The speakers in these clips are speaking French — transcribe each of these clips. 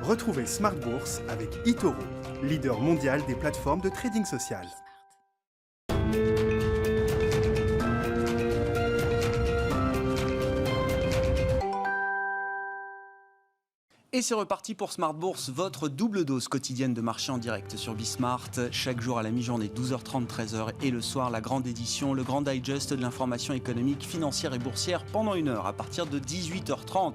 Retrouvez Smart Bourse avec eToro, leader mondial des plateformes de trading social. Et c'est reparti pour Smart Bourse, votre double dose quotidienne de marché en direct sur Bismart. Chaque jour à la mi-journée, 12h30, 13h et le soir, la grande édition, le grand digest de l'information économique, financière et boursière pendant une heure à partir de 18h30.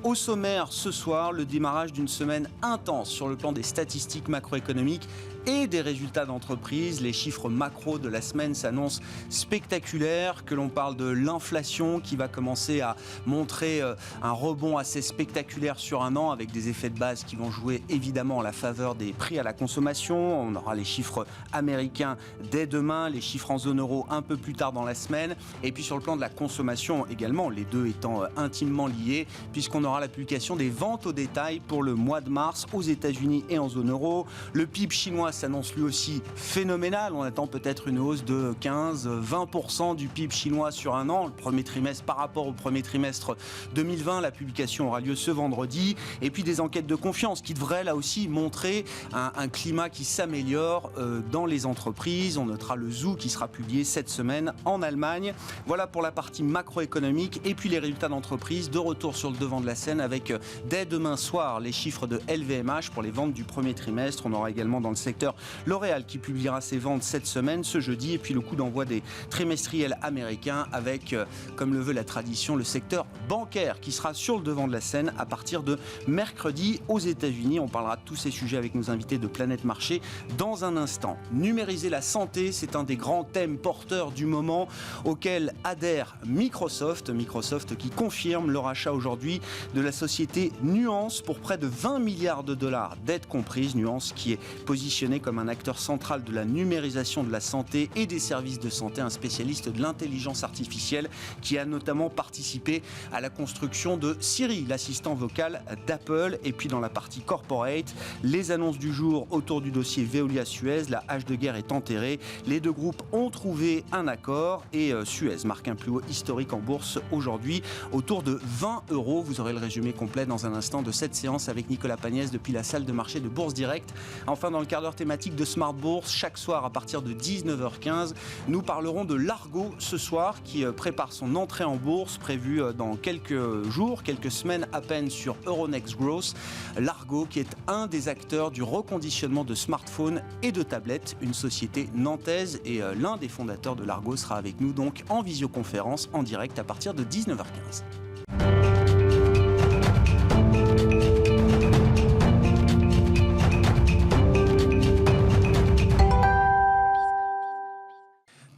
Au sommaire, ce soir, le démarrage d'une semaine intense sur le plan des statistiques macroéconomiques et des résultats d'entreprise. Les chiffres macro de la semaine s'annoncent spectaculaires, que l'on parle de l'inflation qui va commencer à montrer un rebond assez spectaculaire sur un an avec des effets de base qui vont jouer évidemment en la faveur des prix à la consommation. On aura les chiffres américains dès demain, les chiffres en zone euro un peu plus tard dans la semaine. Et puis sur le plan de la consommation également, les deux étant intimement liés, puisqu'on aura la publication des ventes au détail pour le mois de mars aux États-Unis et en zone euro. Le PIB chinois s'annonce lui aussi phénoménal. On attend peut-être une hausse de 15-20% du PIB chinois sur un an, le premier trimestre par rapport au premier trimestre 2020. La publication aura lieu ce vendredi. Et puis des enquêtes de confiance qui devraient là aussi montrer un climat qui s'améliore dans les entreprises. On notera le ZOO qui sera publié cette semaine en Allemagne. Voilà pour la partie macroéconomique. Et puis les résultats d'entreprise de retour sur le devant de la scène avec dès demain soir les chiffres de LVMH pour les ventes du premier trimestre. On aura également dans le secteur L'Oréal qui publiera ses ventes cette semaine, ce jeudi, et puis le coup d'envoi des trimestriels américains avec, comme le veut la tradition, le secteur bancaire qui sera sur le devant de la scène à partir de mercredi aux États-Unis. On parlera de tous ces sujets avec nos invités de Planète Marché dans un instant. Numériser la santé, c'est un des grands thèmes porteurs du moment auquel adhère Microsoft. Microsoft qui confirme le rachat aujourd'hui de la société Nuance pour près de 20 milliards de dollars, dettes comprises. Nuance qui est positionnée comme un acteur central de la numérisation de la santé et des services de santé, un spécialiste de l'intelligence artificielle qui a notamment participé à la construction de Siri, l'assistant vocal d'Apple. Et puis dans la partie corporate, les annonces du jour autour du dossier Veolia-Suez, la hache de guerre est enterrée. Les deux groupes ont trouvé un accord et Suez marque un plus haut historique en bourse aujourd'hui autour de 20 €. Vous aurez le résumé complet dans un instant de cette séance avec Nicolas Pagnès depuis la salle de marché de Bourse Direct. Enfin, dans le quart d'heure thématique de Smart Bourse, chaque soir à partir de 19h15, nous parlerons de Largo ce soir qui prépare son entrée en bourse prévue dans quelques jours, quelques semaines à peine sur Euronext Growth. Largo qui est un des acteurs du reconditionnement de smartphones et de tablettes, une société nantaise, et l'un des fondateurs de Largo sera avec nous donc en visioconférence en direct à partir de 19h15.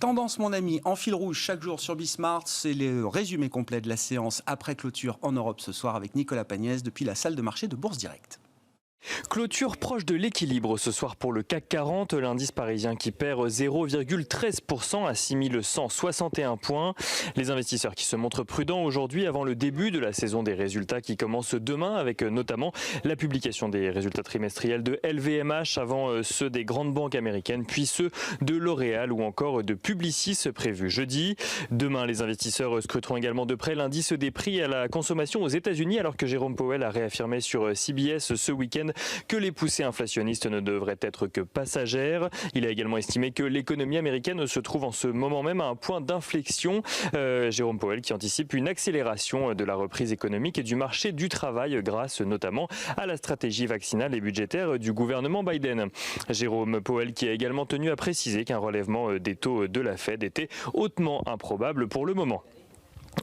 Tendance, mon ami, en fil rouge chaque jour sur Bismart, c'est le résumé complet de la séance après clôture en Europe ce soir avec Nicolas Pagnès depuis la salle de marché de Bourse Direct. Clôture proche de l'équilibre ce soir pour le CAC 40, l'indice parisien qui perd 0,13% à 6161 points. Les investisseurs qui se montrent prudents aujourd'hui avant le début de la saison des résultats qui commence demain avec notamment la publication des résultats trimestriels de LVMH avant ceux des grandes banques américaines puis ceux de L'Oréal ou encore de Publicis prévus jeudi. Demain, les investisseurs scruteront également de près l'indice des prix à la consommation aux États-Unis alors que Jérôme Powell a réaffirmé sur CBS ce week-end que les poussées inflationnistes ne devraient être que passagères. Il a également estimé que l'économie américaine se trouve en ce moment même à un point d'inflexion. Jérôme Powell qui anticipe une accélération de la reprise économique et du marché du travail grâce notamment à la stratégie vaccinale et budgétaire du gouvernement Biden. Jérôme Powell qui a également tenu à préciser qu'un relèvement des taux de la Fed était hautement improbable pour le moment.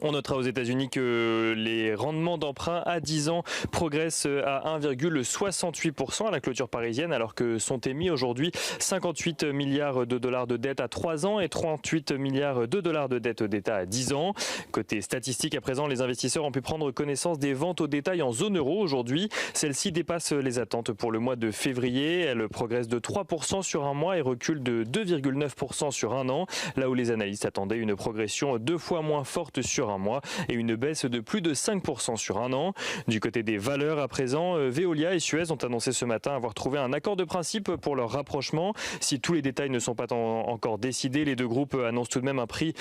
On notera aux États-Unis que les rendements d'emprunt à 10 ans progressent à 1,68% à la clôture parisienne alors que sont émis aujourd'hui 58 milliards de dollars de dette à 3 ans et 38 milliards de dollars de dette d'État à 10 ans. Côté statistique, à présent, les investisseurs ont pu prendre connaissance des ventes au détail en zone euro aujourd'hui. Celles-ci dépassent les attentes pour le mois de février. Elles progressent de 3% sur un mois et reculent de 2,9% sur un an, là où les analystes attendaient une progression 2 fois moins forte sur sur un mois et une baisse de plus de 5% sur un an. Du côté des valeurs à présent, Veolia et Suez ont annoncé ce matin avoir trouvé un accord de principe pour leur rapprochement. Si tous les détails ne sont pas encore décidés, les deux groupes annoncent tout de même un prix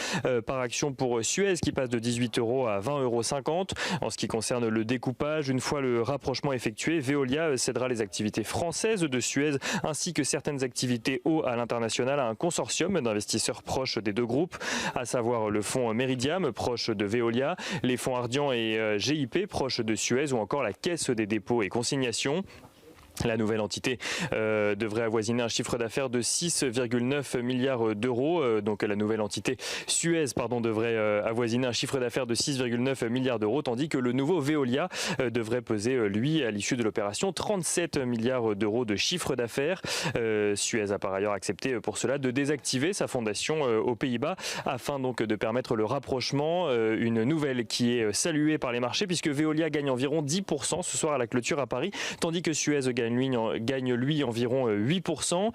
par action pour Suez qui passe de 18 € à 20,50 €. En ce qui concerne le découpage, une fois le rapprochement effectué, Veolia cédera les activités françaises de Suez ainsi que certaines activités eau à l'international à un consortium d'investisseurs proches des deux groupes, à savoir le fonds Meridiam, proche de Veolia, les fonds Ardian et GIP, proches de Suez, ou encore la Caisse des dépôts et consignations. La nouvelle entité devrait avoisiner un chiffre d'affaires de 6,9 milliards d'euros. Donc la nouvelle entité Suez devrait avoisiner un chiffre d'affaires de 6,9 milliards d'euros, tandis que le nouveau Veolia devrait peser, lui, à l'issue de l'opération, 37 milliards d'euros de chiffre d'affaires. Suez a par ailleurs accepté pour cela de désactiver sa fondation aux Pays-Bas afin donc de permettre le rapprochement. Une nouvelle qui est saluée par les marchés puisque Veolia gagne environ 10% ce soir à la clôture à Paris, tandis que Suez gagne lui environ 8%.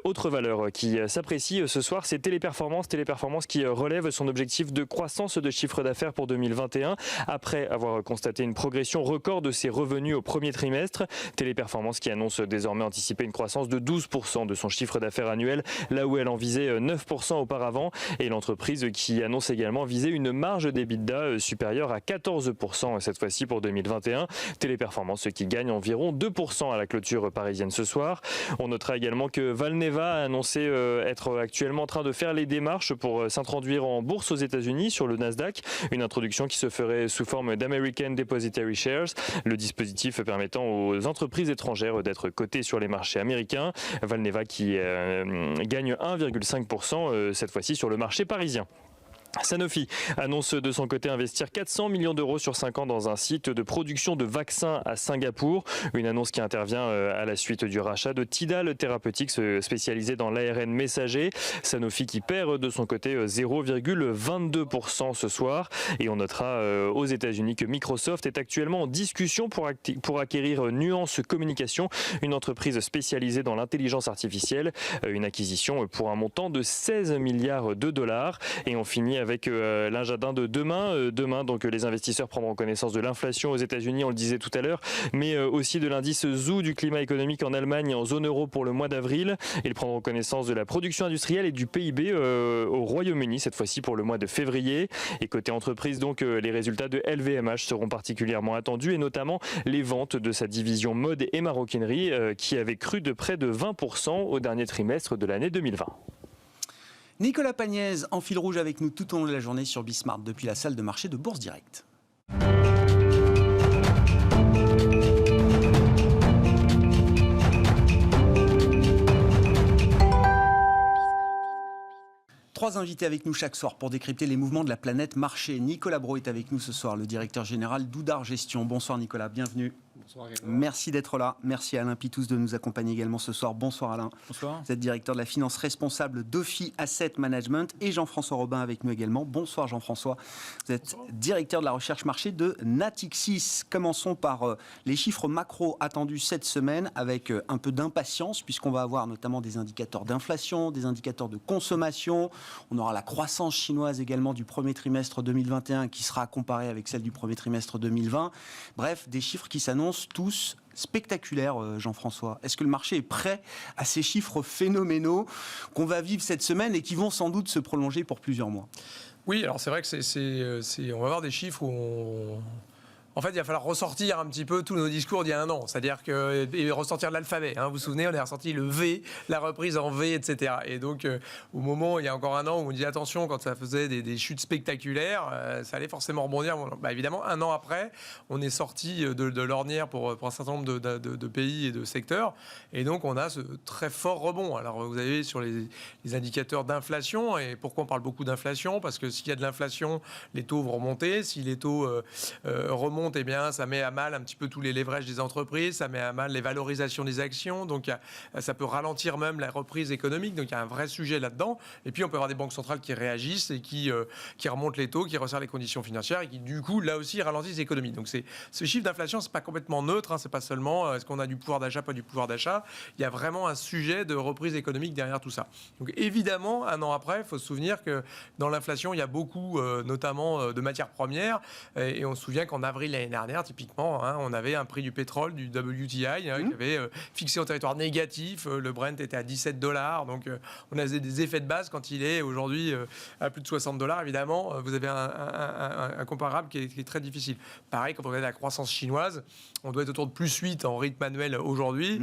Autre valeur qui s'apprécie ce soir, c'est Téléperformance. Téléperformance qui relève son objectif de croissance de chiffre d'affaires pour 2021 après avoir constaté une progression record de ses revenus au premier trimestre. Téléperformance qui annonce désormais anticiper une croissance de 12% de son chiffre d'affaires annuel, là où elle en visait 9% auparavant. Et l'entreprise qui annonce également viser une marge d'EBITDA supérieure à 14% cette fois-ci pour 2021. Téléperformance qui gagne environ 2% à la clôture parisienne ce soir. On notera également que Valneva a annoncé être actuellement en train de faire les démarches pour s'introduire en bourse aux États-Unis sur le Nasdaq. Une introduction qui se ferait sous forme d'American Depositary Shares, le dispositif permettant aux entreprises étrangères d'être cotées sur les marchés américains. Valneva qui gagne 1,5% cette fois-ci sur le marché parisien. Sanofi annonce de son côté investir 400 millions d'euros sur 5 ans dans un site de production de vaccins à Singapour. Une annonce qui intervient à la suite du rachat de Tidal Therapeutics spécialisé dans l'ARN messager. Sanofi qui perd de son côté 0,22% ce soir. Et on notera aux États-Unis que Microsoft est actuellement en discussion pour acquérir Nuance Communication, une entreprise spécialisée dans l'intelligence artificielle. Une acquisition pour un montant de 16 milliards de dollars. Et on finit avec l'agenda de demain. Demain, donc, les investisseurs prendront connaissance de l'inflation aux États-Unis, on le disait tout à l'heure, mais aussi de l'indice ZOO du climat économique en Allemagne et en zone euro pour le mois d'avril. Ils prendront connaissance de la production industrielle et du PIB au Royaume-Uni, cette fois-ci pour le mois de février. Et côté entreprise, donc, les résultats de LVMH seront particulièrement attendus, et notamment les ventes de sa division mode et maroquinerie qui avait cru de près de 20% au dernier trimestre de l'année 2020. Nicolas Pagnès en fil rouge avec nous tout au long de la journée sur Bismart depuis la salle de marché de Bourse Direct. Trois invités avec nous chaque soir pour décrypter les mouvements de la planète marché. Nicolas Brault est avec nous ce soir, le directeur général d'Oudart Gestion. Bonsoir Nicolas, bienvenue. Bonsoir. Merci d'être là. Merci à Alain Pitous de nous accompagner également ce soir. Bonsoir Alain. Bonsoir. Vous êtes directeur de la finance responsable d'Ophi Asset Management, et Jean-François Robin avec nous également. Bonsoir Jean-François. Vous êtes directeur de la recherche marché de Natixis. Commençons par les chiffres macro attendus cette semaine avec un peu d'impatience puisqu'on va avoir notamment des indicateurs d'inflation, des indicateurs de consommation. On aura la croissance chinoise également du premier trimestre 2021 qui sera comparée avec celle du premier trimestre 2020. Bref, des chiffres qui s'annoncent tous spectaculaires, Jean-François. Est-ce que le marché est prêt à ces chiffres phénoménaux qu'on va vivre cette semaine et qui vont sans doute se prolonger pour plusieurs mois? Oui, alors c'est vrai que on va avoir des chiffres où en fait, il va falloir ressortir un petit peu tous nos discours d'il y a un an. C'est-à-dire que ressortir l'alphabet. Vous vous souvenez, on a ressorti le V, la reprise en V, etc. Et donc, au moment, il y a encore un an, où on dit attention, quand ça faisait des chutes spectaculaires, ça allait forcément rebondir. Évidemment, un an après, on est sorti de l'ornière pour un certain nombre de pays et de secteurs. Et donc, on a ce très fort rebond. Alors, vous avez sur les indicateurs d'inflation. Et pourquoi on parle beaucoup d'inflation? Parce que s'il y a de l'inflation, les taux vont remonter. Si les taux remontent, compte, eh bien, ça met à mal un petit peu tous les leverages des entreprises, ça met à mal les valorisations des actions, donc ça peut ralentir même la reprise économique, donc il y a un vrai sujet là-dedans. Et puis on peut avoir des banques centrales qui réagissent et qui remontent les taux, qui resserrent les conditions financières et qui du coup là aussi ralentissent l'économie. Donc ce chiffre d'inflation, c'est pas complètement neutre, c'est pas seulement est-ce qu'on a du pouvoir d'achat, pas du pouvoir d'achat. Il y a vraiment un sujet de reprise économique derrière tout ça. Donc évidemment, un an après, il faut se souvenir que dans l'inflation, il y a beaucoup, notamment de matières premières. Et on se souvient qu'en avril l'année dernière, typiquement, on avait un prix du pétrole, du WTI, qui avait fixé en territoire négatif. Le Brent était à $17. Donc on a des effets de base quand il est aujourd'hui à plus de $60. Évidemment, vous avez un comparable qui est très difficile. Pareil, quand on regarde la croissance chinoise, on doit être autour de +8 en rythme annuel aujourd'hui.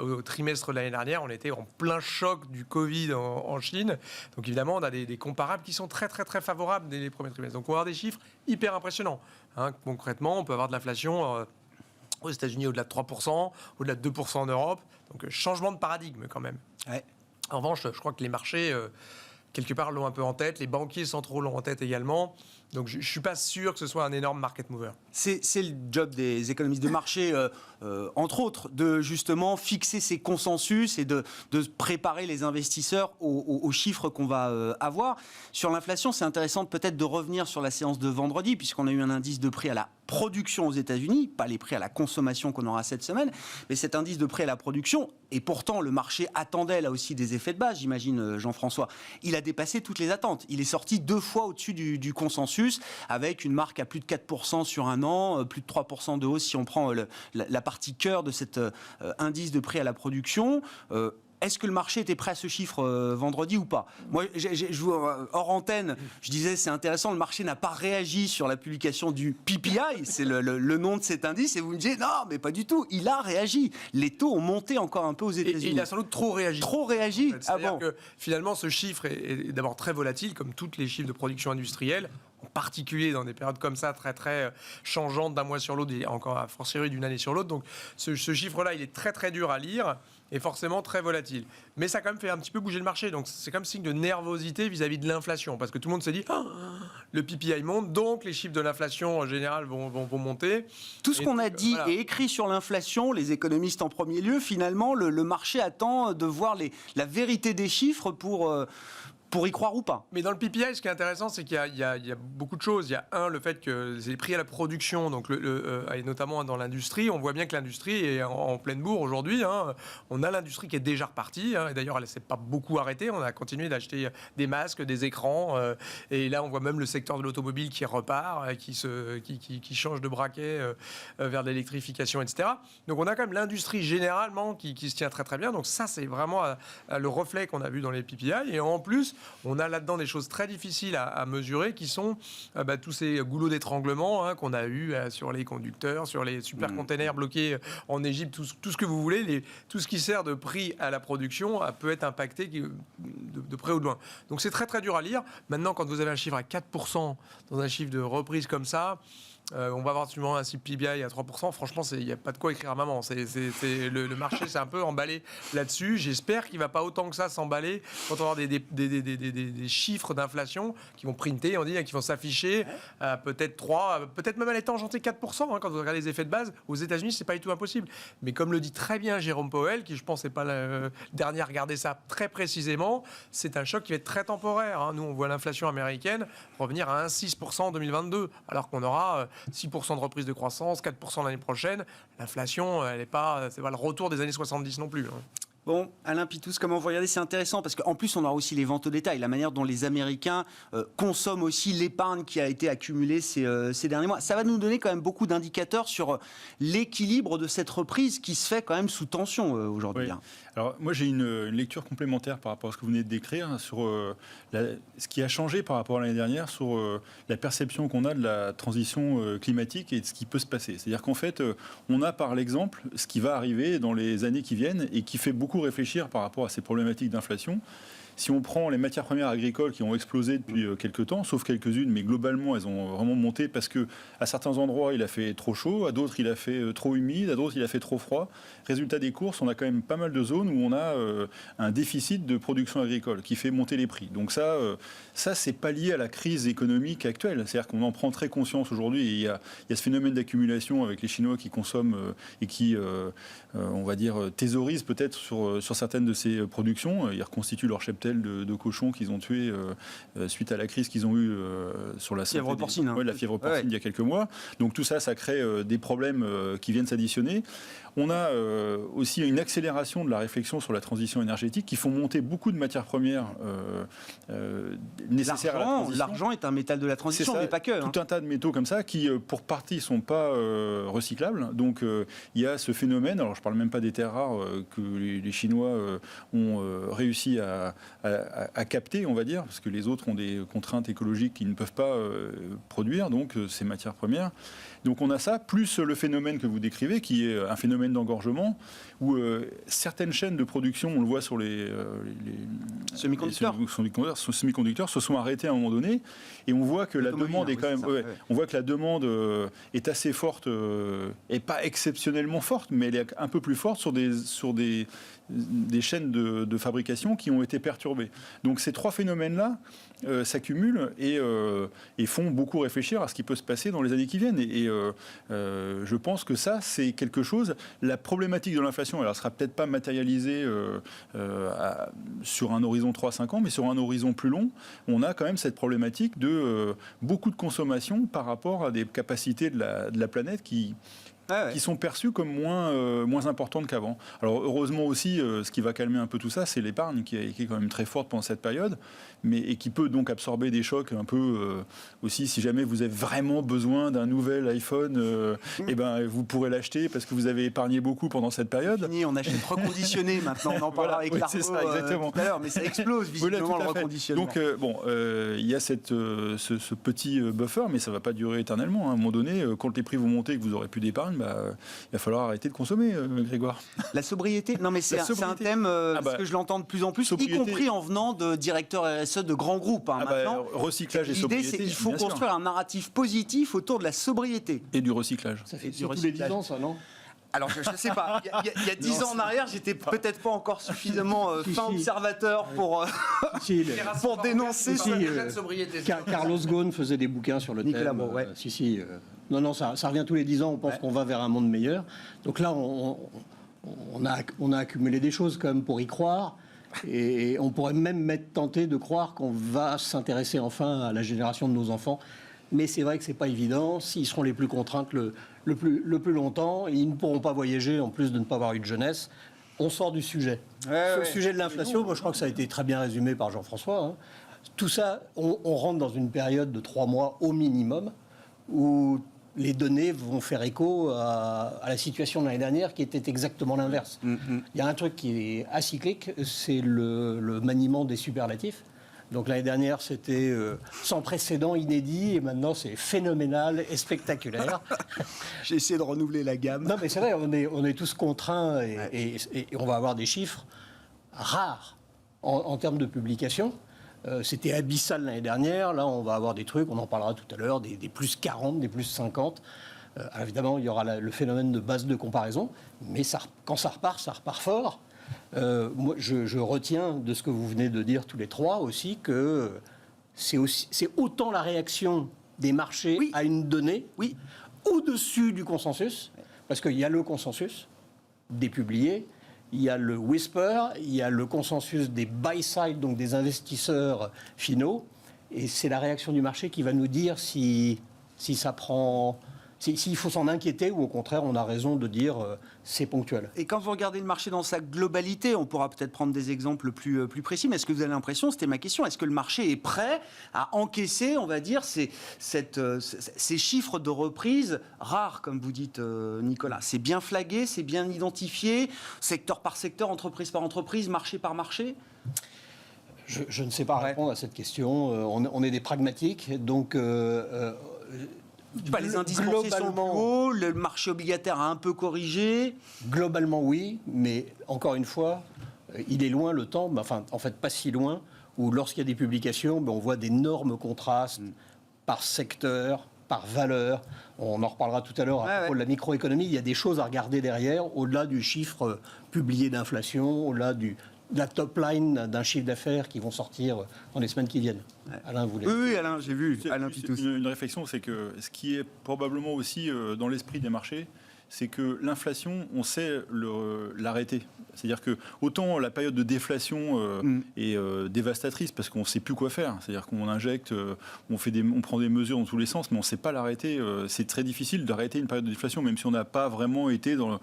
Au trimestre de l'année dernière, on était en plein choc du Covid en Chine. Donc évidemment, on a des comparables qui sont très, très, très favorables dès les premiers trimestres. Donc on va avoir des chiffres hyper impressionnants. Concrètement, on peut avoir de l'inflation aux États-Unis au-delà de 3%, au-delà de 2% en Europe. Donc changement de paradigme quand même. Ouais. En revanche, je crois que les marchés, quelque part, l'ont un peu en tête. Les banquiers centraux l'ont en tête également. Donc je ne suis pas sûr que ce soit un énorme market mover. C'est le job des économistes de marché, entre autres, de justement fixer ces consensus et de préparer les investisseurs aux chiffres qu'on va avoir. Sur l'inflation, c'est intéressant peut-être de revenir sur la séance de vendredi, puisqu'on a eu un indice de prix à la production aux États-Unis, pas les prix à la consommation qu'on aura cette semaine, mais cet indice de prix à la production, et pourtant le marché attendait là aussi des effets de base, j'imagine, Jean-François, il a dépassé toutes les attentes. Il est sorti 2 fois au-dessus du consensus, avec une marque à plus de 4% sur un an, plus de 3% de hausse si on prend la partie cœur de cet indice de prix à la production. Est-ce que le marché était prêt à ce chiffre vendredi ou pas ? Moi, hors antenne, je disais c'est intéressant, le marché n'a pas réagi sur la publication du PPI, c'est le nom de cet indice, et vous me disiez non, mais pas du tout, il a réagi. Les taux ont monté encore un peu aux États-Unis. Et il a sans doute trop réagi. Trop réagi. En fait. C'est-à-dire que finalement, ce chiffre est d'abord très volatile, comme tous les chiffres de production industrielle. En particulier dans des périodes comme ça, très très changeantes d'un mois sur l'autre, et encore à fortiori d'une année sur l'autre. Donc ce chiffre-là, il est très très dur à lire et forcément très volatile. Mais ça a quand même fait un petit peu bouger le marché. Donc c'est comme signe de nervosité vis-à-vis de l'inflation. Parce que tout le monde s'est dit, le PPI monte, donc les chiffres de l'inflation en général vont monter. Tout ce qu'on a dit voilà. Et écrit sur l'inflation, les économistes en premier lieu, finalement, le marché attend de voir la vérité des chiffres pour y croire ou pas. Mais dans le PPI, ce qui est intéressant, c'est qu'il y a beaucoup de choses. Il y a le fait que c'est les prix à la production, donc et notamment dans l'industrie. On voit bien que l'industrie est en pleine bourre aujourd'hui. On a l'industrie qui est déjà repartie. Et d'ailleurs, elle ne s'est pas beaucoup arrêtée. On a continué d'acheter des masques, des écrans. Et là, on voit même le secteur de l'automobile qui repart, qui change de braquet vers l'électrification, etc. Donc on a quand même l'industrie généralement qui se tient très très bien. Donc ça, c'est vraiment le reflet qu'on a vu dans les PPI. Et en plus, on a là-dedans des choses très difficiles à mesurer qui sont tous ces goulots d'étranglement qu'on a eu sur les conducteurs, sur les supercontainers bloqués en Égypte, tout ce que vous voulez, tout ce qui sert de prix à la production peut être impacté de près ou de loin. Donc c'est très très dur à lire. Maintenant, quand vous avez un chiffre à 4% dans un chiffre de reprise comme ça, on va avoir sûrement un PPI à 3%. Franchement, il n'y a pas de quoi écrire à maman. Le marché s'est un peu emballé là-dessus. J'espère qu'il ne va pas autant que ça s'emballer quand on va avoir des chiffres d'inflation qui vont printer, on dit, qui vont s'afficher à peut-être 3, peut-être même à l'état enchanté 4%. Quand vous regardez les effets de base, aux États-Unis, ce n'est pas du tout impossible. Mais comme le dit très bien Jérôme Powell, qui je pense n'est pas le dernier à regarder ça très précisément, c'est un choc qui va être très temporaire. Nous, on voit l'inflation américaine revenir à 1,6% en 2022, alors qu'on aura 6% de reprise de croissance, 4% l'année prochaine. L'inflation, c'est pas le retour des années 70 non plus. Bon, Alain Pitous, comment vous regardez ? C'est intéressant parce qu'en plus, on aura aussi les ventes au détail, la manière dont les Américains consomment aussi l'épargne qui a été accumulée ces derniers mois. Ça va nous donner quand même beaucoup d'indicateurs sur l'équilibre de cette reprise qui se fait quand même sous tension aujourd'hui. Oui. Alors moi j'ai une lecture complémentaire par rapport à ce que vous venez de décrire sur ce qui a changé par rapport à l'année dernière sur la perception qu'on a de la transition climatique et de ce qui peut se passer. C'est-à-dire qu'en fait on a par l'exemple ce qui va arriver dans les années qui viennent et qui fait beaucoup réfléchir par rapport à ces problématiques d'inflation. si on prend les matières premières agricoles qui ont explosé depuis quelques temps, sauf quelques-unes, mais globalement, elles ont vraiment monté parce que à certains endroits, il a fait trop chaud, à d'autres, il a fait trop humide, à d'autres, il a fait trop froid. Résultat des courses, on a quand même pas mal de zones où on a un déficit de production agricole qui fait monter les prix. Donc ça c'est pas lié à la crise économique actuelle. C'est-à-dire qu'on en prend très conscience aujourd'hui. Il y a ce phénomène d'accumulation avec les Chinois qui consomment et qui, on va dire, thésaurisent peut-être sur certaines de ces productions. Ils reconstituent leur cheptel de cochons qu'ils ont tués suite à la crise qu'ils ont eue sur la fièvre porcine. La fièvre porcine il y a quelques mois. Donc tout ça, ça crée des problèmes qui viennent s'additionner. On a aussi une accélération de la réflexion sur la transition énergétique qui font monter beaucoup de matières premières nécessaires à la transition. L'argent est un métal de la transition, ça, mais pas que. Tout un tas de métaux comme ça qui, pour partie, ne sont pas recyclables. Donc il y a ce phénomène, alors je ne parle même pas des terres rares que les Chinois ont réussi à capter, on va dire, parce que les autres ont des contraintes écologiques qu'ils ne peuvent pas produire, donc ces matières premières. Donc on a ça, plus le phénomène que vous décrivez, qui est un phénomène d'engorgement, où certaines chaînes de production, on le voit sur les semi-conducteurs, se sont arrêtées à un moment donné, et on voit que la demande est quand même, on voit que la demande est assez forte, et pas exceptionnellement forte, mais elle est un peu plus forte sur des chaînes de fabrication qui ont été perturbées. Donc ces trois phénomènes-là s'accumulent et font beaucoup réfléchir à ce qui peut se passer dans les années qui viennent. Et je pense que ça, c'est quelque chose. La problématique de l'inflation, elle ne sera peut-être pas matérialisée sur un horizon 3-5 ans, mais sur un horizon plus long, on a quand même cette problématique de beaucoup de consommation par rapport à des capacités de la planète qui sont perçues comme moins importantes qu'avant. Alors heureusement aussi, ce qui va calmer un peu tout ça, c'est l'épargne qui est quand même très forte pendant cette période, et qui peut donc absorber des chocs un peu aussi. Si jamais vous avez vraiment besoin d'un nouvel iPhone, vous pourrez l'acheter parce que vous avez épargné beaucoup pendant cette période. On achète reconditionné maintenant, on en parlera avec Largo tout à l'heure, mais ça explose visiblement le reconditionnement. Donc il y a ce petit buffer, mais ça ne va pas durer éternellement. À un moment donné, quand les prix vont monter et que vous n'aurez plus d'épargne, il va falloir arrêter de consommer, Grégoire. La sobriété, non mais c'est un thème que je l'entends de plus en plus, y compris en venant de directeurs RSE de grands groupes. Maintenant, recyclage et sobriété. L'idée, c'est qu'il faut construire un narratif positif autour de la sobriété. Et du recyclage. Ça fait tous les 10 ans, ça, non ? Alors, je ne sais pas. Il y a 10 ans en arrière, j'étais peut-être pas encore suffisamment fin observateur pour dénoncer la sobriété. Carlos Ghosn faisait des bouquins sur le thème. Non, ça revient tous les 10 ans. On pense qu'on va vers un monde meilleur. Donc là, on a accumulé des choses quand même pour y croire. Et on pourrait même tenté de croire qu'on va s'intéresser enfin à la génération de nos enfants. Mais c'est vrai que c'est pas évident. S'ils seront les plus contraintes le plus longtemps, ils ne pourront pas voyager, en plus de ne pas avoir eu de jeunesse. On sort du sujet. Sur le sujet de l'inflation, moi je crois que ça a été très bien résumé par Jean-François. Tout ça, on rentre dans une période de 3 mois au minimum, où les données vont faire écho à la situation de l'année dernière, qui était exactement l'inverse. Il y a un truc qui est acyclique, c'est le maniement des superlatifs. Donc l'année dernière, c'était sans précédent, inédit, et maintenant c'est phénoménal et spectaculaire. J'ai essayé de renouveler la gamme. Non, mais c'est vrai, on est tous contraints et on va avoir des chiffres rares en termes de publication. C'était abyssal l'année dernière. Là, on va avoir des trucs, on en parlera tout à l'heure, des plus 40, des plus 50. Alors évidemment, il y aura le phénomène de base de comparaison, mais quand ça repart fort. Moi, je retiens de ce que vous venez de dire tous les trois aussi que c'est autant la réaction des marchés à une donnée au-dessus du consensus, parce qu'il y a le consensus des publiés, il y a le whisper, il y a le consensus des buy-side, donc des investisseurs finaux, et c'est la réaction du marché qui va nous dire si ça prend... S'il faut s'en inquiéter ou au contraire on a raison de dire c'est ponctuel. Et quand vous regardez le marché dans sa globalité, on pourra peut-être prendre des exemples plus précis, mais est-ce que vous avez l'impression, c'était ma question, est-ce que le marché est prêt à encaisser, on va dire, ces chiffres de reprise rares, comme vous dites Nicolas? C'est bien flagué, c'est bien identifié, secteur par secteur, entreprise par entreprise, marché par marché? Je ne sais pas répondre à cette question. On est des pragmatiques, donc... les indices boursiers sont plus hauts, le marché obligataire a un peu corrigé. Globalement, oui, mais encore une fois, il est loin le temps, en fait pas si loin, où lorsqu'il y a des publications, on voit d'énormes contrastes par secteur, par valeur. On en reparlera tout à l'heure à propos de la microéconomie. Il y a des choses à regarder derrière, au-delà du chiffre publié d'inflation, au-delà de la top line d'un chiffre d'affaires qui vont sortir dans les semaines qui viennent. Alain, vous voulez... Oui, Alain, j'ai vu. Alain Pitous. Une réflexion, c'est que ce qui est probablement aussi dans l'esprit des marchés, c'est que l'inflation, on sait l'arrêter. C'est-à-dire que autant la période de déflation est dévastatrice parce qu'on ne sait plus quoi faire. C'est-à-dire qu'on injecte, on prend des mesures dans tous les sens, mais on ne sait pas l'arrêter. C'est très difficile d'arrêter une période de déflation, même si on n'a pas vraiment été dans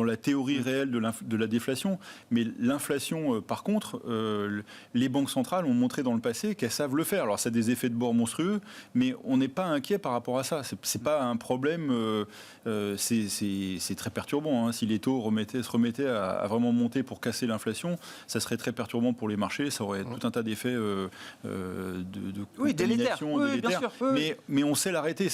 la théorie réelle de la déflation. Mais l'inflation, par contre, les banques centrales ont montré dans le passé qu'elles savent le faire. Alors ça a des effets de bord monstrueux, mais on n'est pas inquiet par rapport à ça. C'est pas un problème. C'est très perturbant. Hein. Si les taux se remettaient à vraiment monter pour casser l'inflation, ça serait très perturbant pour les marchés. Ça aurait tout un tas d'effets de délétères. Bien sûr. Mais on sait l'arrêter.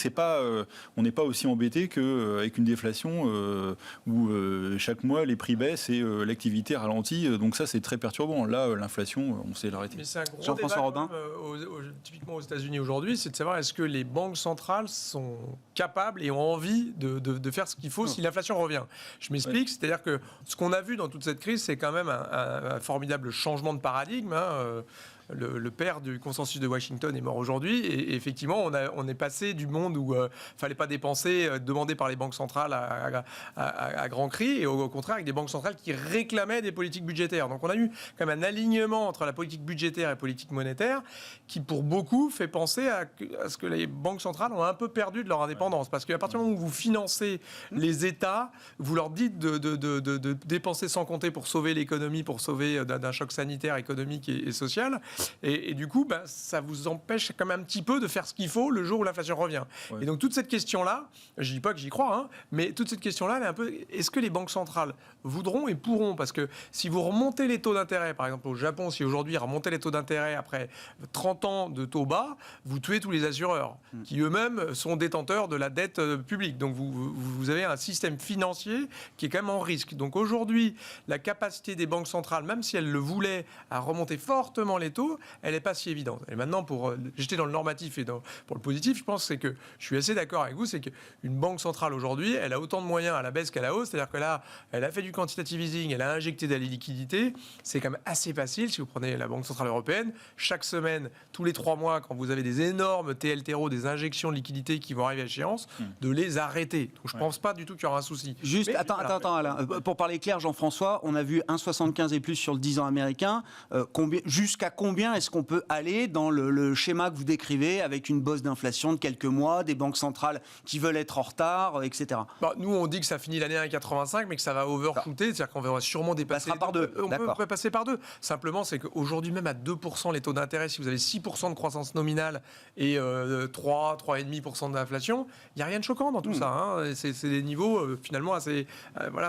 On n'est pas aussi embêté qu'avec une déflation où chaque mois les prix baissent et l'activité ralentit. Donc ça, c'est très perturbant. Là, l'inflation, on sait l'arrêter. Mais c'est un gros débat, typiquement aux États-Unis aujourd'hui, c'est de savoir est-ce que les banques centrales sont capables et ont envie de faire ce qu'il faut si l'inflation revient. Je m'explique, c'est-à-dire que ce qu'on a vu dans toute cette crise, c'est quand même un formidable changement de paradigme. Le père du consensus de Washington est mort aujourd'hui et effectivement on est passé du monde où fallait pas dépenser demandé par les banques centrales à grands cris et au contraire avec des banques centrales qui réclamaient des politiques budgétaires. Donc on a eu quand même un alignement entre la politique budgétaire et la politique monétaire qui pour beaucoup fait penser à ce que les banques centrales ont un peu perdu de leur indépendance parce qu'à partir du moment où vous financez les États, vous leur dites de dépenser sans compter pour sauver l'économie, pour sauver d'un choc sanitaire, économique et social. Et du coup, ça vous empêche quand même un petit peu de faire ce qu'il faut le jour où l'inflation revient. Ouais. Et donc toute cette question-là, je ne dis pas que j'y crois, mais toute cette question-là, elle est un peu, est-ce que les banques centrales voudront et pourront? Parce que si vous remontez les taux d'intérêt, par exemple au Japon, si aujourd'hui remontez les taux d'intérêt après 30 ans de taux bas, vous tuez tous les assureurs, qui eux-mêmes sont détenteurs de la dette publique. Donc vous avez un système financier qui est quand même en risque. Donc aujourd'hui, la capacité des banques centrales, même si elles le voulaient, à remonter fortement les taux, elle n'est pas si évidente. Et maintenant, pour jeter dans le normatif et pour le positif, je pense que je suis assez d'accord avec vous, c'est qu'une banque centrale aujourd'hui, elle a autant de moyens à la baisse qu'à la hausse, c'est-à-dire que là, elle a fait du quantitative easing, elle a injecté de la liquidité, c'est quand même assez facile, si vous prenez la Banque Centrale Européenne, chaque semaine, tous les 3 mois, quand vous avez des énormes TLTRO, des injections de liquidité qui vont arriver à échéance, de les arrêter. Donc je ne pense pas du tout qu'il y aura un souci. Juste, attends, Alain, pour parler clair, Jean-François, on a vu 1,75 et plus sur le 10 ans américain, jusqu'à combien est-ce qu'on peut aller dans le schéma que vous décrivez avec une bosse d'inflation de quelques mois, des banques centrales qui veulent être en retard, etc. Nous, on dit que ça finit l'année à 1,85, mais que ça va overshooter, c'est-à-dire qu'on va sûrement dépasser... par deux. On peut passer par deux. Simplement, c'est qu'aujourd'hui, même à 2% les taux d'intérêt, si vous avez 6% de croissance nominale et 3,5% d'inflation, il n'y a rien de choquant dans tout ça. C'est des niveaux, finalement, assez...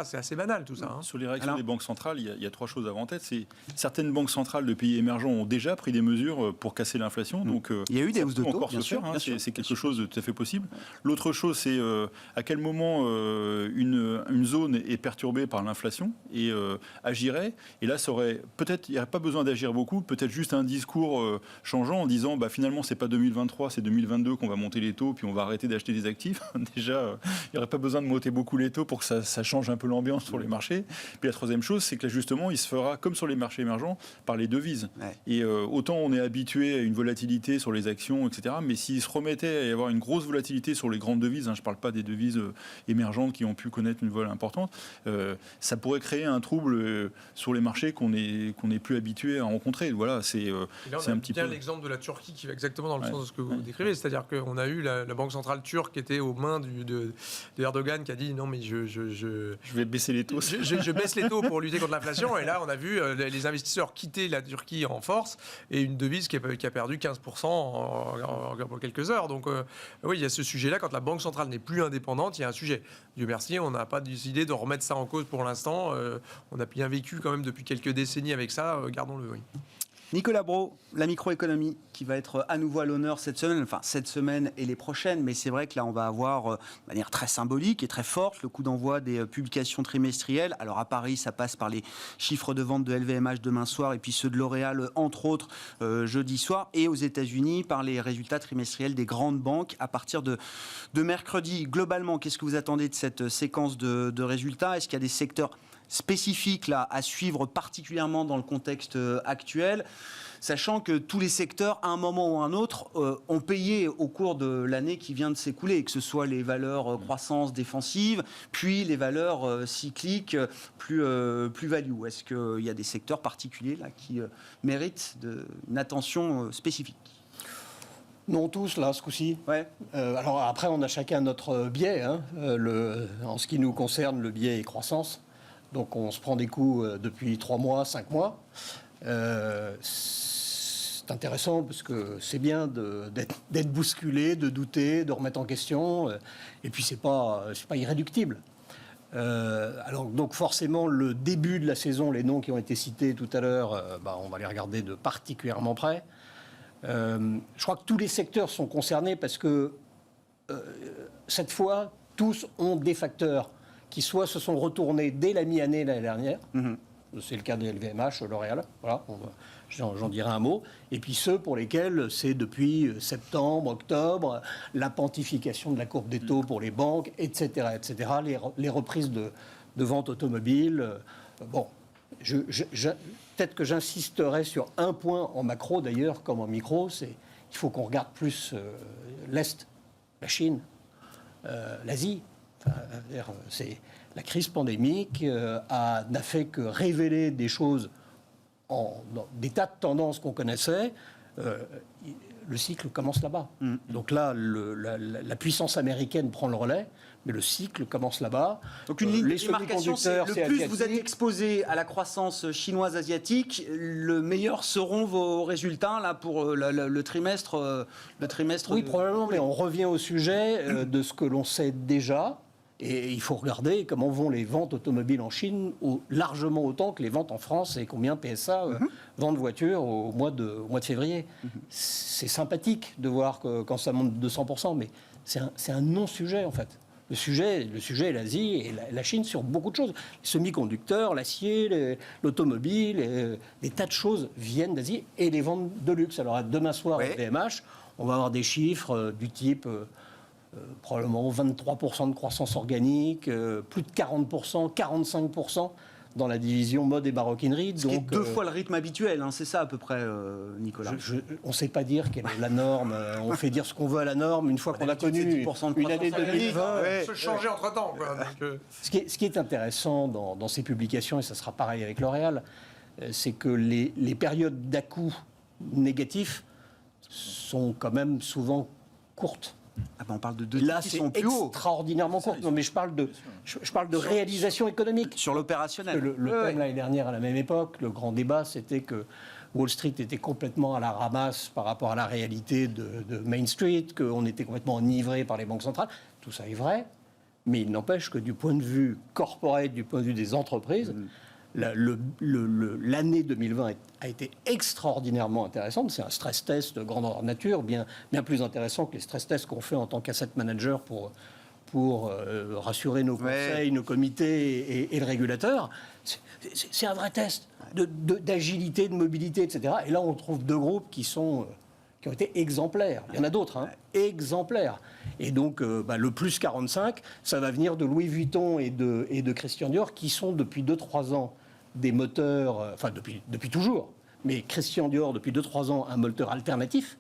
c'est assez banal, tout ça. Sur les réactions des banques centrales, il y a 3 choses à avoir en tête. Certaines banques centrales de pays émergents ont déjà pris des mesures pour casser l'inflation. Donc, il y a eu des hausses de taux, bien sûr. C'est quelque chose de tout à fait possible. L'autre chose, c'est à quel moment une zone est perturbée par l'inflation et agirait. Et là, peut-être il n'y aurait pas besoin d'agir beaucoup, peut-être juste un discours changeant en disant finalement, c'est pas 2023, c'est 2022 qu'on va monter les taux, puis on va arrêter d'acheter des actifs. Déjà, il n'y aurait pas besoin de monter beaucoup les taux pour que ça change un peu l'ambiance sur les marchés. Puis la troisième chose, c'est que l'ajustement, il se fera comme sur les marchés émergents par les devises. Ouais. Et autant on est habitué à une volatilité sur les actions, etc. Mais s'il se remettait à y avoir une grosse volatilité sur les grandes devises, je ne parle pas des devises émergentes qui ont pu connaître une vol importante, ça pourrait créer un trouble sur les marchés qu'on n'est plus habitué à rencontrer. Voilà, c'est un petit peu... l'exemple de la Turquie qui va exactement dans le sens de ce que vous décrivez. C'est-à-dire qu'on a eu la Banque centrale turque qui était aux mains d'Erdogan qui a dit non mais je vais baisser les taux. Je baisse les taux pour lutter contre l'inflation. Et là, on a vu les investisseurs quitter la Turquie en force et une devise qui a perdu 15% en quelques heures. Donc oui, il y a ce sujet-là. Quand la Banque centrale n'est plus indépendante, il y a un sujet. Dieu merci, on n'a pas décidé de remettre ça en cause pour l'instant. On a bien vécu quand même depuis quelques décennies avec ça. Gardons-le, oui. Nicolas Brault, la microéconomie qui va être à nouveau à l'honneur cette semaine et les prochaines, mais c'est vrai que là on va avoir de manière très symbolique et très forte le coup d'envoi des publications trimestrielles. Alors à Paris ça passe par les chiffres de vente de LVMH demain soir et puis ceux de L'Oréal entre autres jeudi soir, et aux États-Unis par les résultats trimestriels des grandes banques à partir de mercredi. Globalement, qu'est-ce que vous attendez de cette séquence de résultats? Est-ce qu'il y a des secteurs spécifiques là, à suivre particulièrement dans le contexte actuel, sachant que tous les secteurs, à un moment ou à un autre, ont payé au cours de l'année qui vient de s'écouler, que ce soit les valeurs croissance défensive, puis les valeurs cycliques plus-value. Est-ce qu'il y a des secteurs particuliers là, qui méritent une attention spécifique? Non, tous, là, ce coup-ci. Ouais. Alors après, on a chacun notre biais. Hein. En ce qui nous concerne, le biais est croissance. Donc on se prend des coups depuis 3 mois, 5 mois. C'est intéressant parce que c'est bien d'être bousculé, de douter, de remettre en question. Et puis c'est pas irréductible. Alors donc forcément le début de la saison, les noms qui ont été cités tout à l'heure, on va les regarder de particulièrement près. Je crois que tous les secteurs sont concernés parce que cette fois, tous ont des facteurs qui soit se sont retournés dès la mi-année l'année dernière, c'est le cas de LVMH, L'Oréal, voilà, j'en dirai un mot, et puis ceux pour lesquels c'est depuis septembre, octobre, la pontification de la courbe des taux pour les banques, etc., les reprises de ventes automobiles. Bon, peut-être que j'insisterai sur un point en macro d'ailleurs, comme en micro, c'est qu'il faut qu'on regarde plus l'Est, la Chine, l'Asie. La crise pandémique n'a fait que révéler des choses, des tas de tendances qu'on connaissait. Le cycle commence là-bas. Donc là, la puissance américaine prend le relais, mais le cycle commence là-bas. Donc une ligne de démarcation, c'est le plus vous êtes exposé à la croissance chinoise asiatique, le meilleur seront vos résultats là pour le trimestre. Oui, probablement, mais on revient au sujet de ce que l'on sait déjà. Et il faut regarder comment vont les ventes automobiles en Chine, largement autant que les ventes en France, et combien PSA vend de voitures au mois de février. C'est sympathique de voir quand ça monte de 200%, mais c'est un non-sujet en fait. Le sujet est l'Asie et la Chine sur beaucoup de choses. Les semi-conducteurs, l'acier, l'automobile, des tas de choses viennent d'Asie, et les ventes de luxe. Alors demain soir, à VMH, on va avoir des chiffres du type... probablement 23% de croissance organique, plus de 40%, 45% dans la division mode et maroquinerie. Ce qui est 2 fois le rythme habituel, hein, c'est ça à peu près, Nicolas. On ne sait pas dire quelle est la norme, on fait dire ce qu'on veut à la norme une fois qu'on a connu une année 2020. Ça peut changer entre-temps. Ce qui est intéressant dans ces publications, et ça sera pareil avec L'Oréal, c'est que les périodes d'à-coups négatifs sont quand même souvent courtes. On parle de là, qui c'est sont plus hauts. Extraordinairement court. Non, mais je parle de réalisation économique. Sur l'opérationnel. Le thème l'année dernière, à la même époque, le grand débat, c'était que Wall Street était complètement à la ramasse par rapport à la réalité de Main Street, qu'on était complètement enivré par les banques centrales. Tout ça est vrai, mais il n'empêche que du point de vue corporate, du point de vue des entreprises, l'année 2020 a été extraordinairement intéressante. C'est un stress test de grandeur nature, bien plus intéressant que les stress tests qu'on fait en tant qu'asset manager pour rassurer nos conseils, nos comités et le régulateur. C'est un vrai test d'agilité, de mobilité, etc. Et là, on trouve 2 groupes qui ont été exemplaires. Il y en a d'autres, exemplaires. Et donc, le plus 45, ça va venir de Louis Vuitton et de Christian Dior, qui sont depuis 2-3 ans des moteurs, enfin depuis toujours, mais Christian Dior depuis 2-3 ans un moteur alternatif.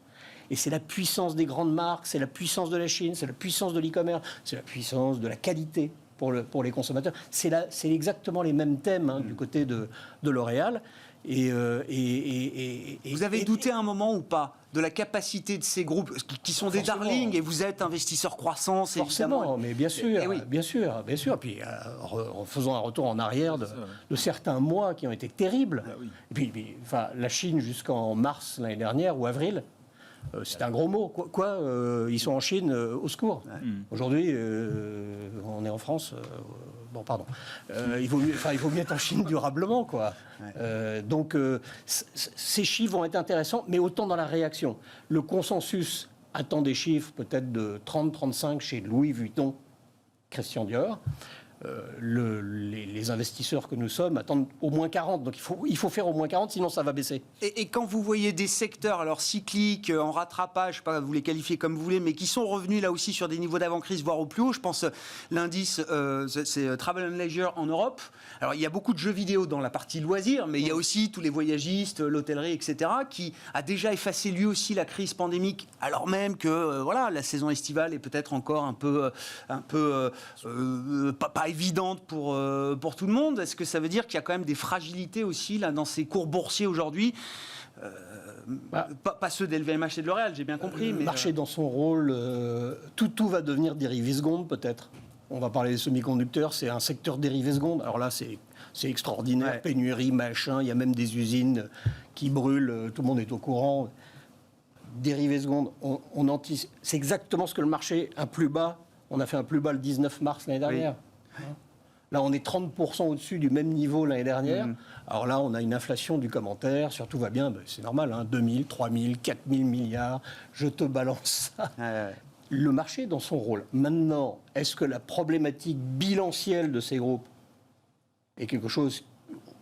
Et c'est la puissance des grandes marques, c'est la puissance de la Chine, c'est la puissance de l'e-commerce, c'est la puissance de la qualité pour les consommateurs. C'est exactement les mêmes thèmes du côté de L'Oréal. Vous avez douté un moment ou pas de la capacité de ces groupes qui sont des darlings, et vous êtes investisseur croissance, forcément, évidemment. Mais bien sûr, bien sûr. Puis en faisant un retour en arrière de certains mois qui ont été terribles. Et puis la Chine jusqu'en mars l'année dernière ou avril, c'était un gros mot. Ils sont en Chine, au secours. Aujourd'hui, on est en France. bon, pardon. Il vaut mieux être en Chine durablement, quoi. Donc, ces chiffres vont être intéressants, mais autant dans la réaction. Le consensus attend des chiffres peut-être de 30-35 chez Louis Vuitton, Christian Dior. Les investisseurs que nous sommes attendent au moins 40. Donc il faut faire au moins 40, sinon ça va baisser. Et quand vous voyez des secteurs, alors cycliques, en rattrapage, je sais pas, vous les qualifiez comme vous voulez, mais qui sont revenus là aussi sur des niveaux d'avant-crise, voire au plus haut, je pense l'indice, c'est Travel & Leisure en Europe. Alors il y a beaucoup de jeux vidéo dans la partie loisirs, mais il y a aussi tous les voyagistes, l'hôtellerie, etc., qui a déjà effacé lui aussi la crise pandémique, alors même que voilà, la saison estivale est peut-être encore un peu pas évidente pour tout le monde. Est-ce que ça veut dire qu'il y a quand même des fragilités aussi là, dans ces cours boursiers aujourd'hui pas ceux d'LVMH et de L'Oréal, j'ai bien compris. Le mais marché dans son rôle, tout va devenir dérivé seconde peut-être. On va parler des semi-conducteurs, c'est un secteur dérivé seconde. Alors là, c'est extraordinaire, pénurie, machin, il y a même des usines qui brûlent, tout le monde est au courant. Dérivé seconde, c'est exactement ce que le marché, un plus bas, on a fait un plus bas le 19 mars l'année dernière. Oui. Là, on est 30% au-dessus du même niveau l'année dernière. Alors là, on a une inflation du commentaire, surtout va bien, c'est normal, 2 000, 3 000, 4 000 milliards, je te balance ça. Le marché dans son rôle. Maintenant, est-ce que la problématique bilancielle de ces groupes est quelque chose,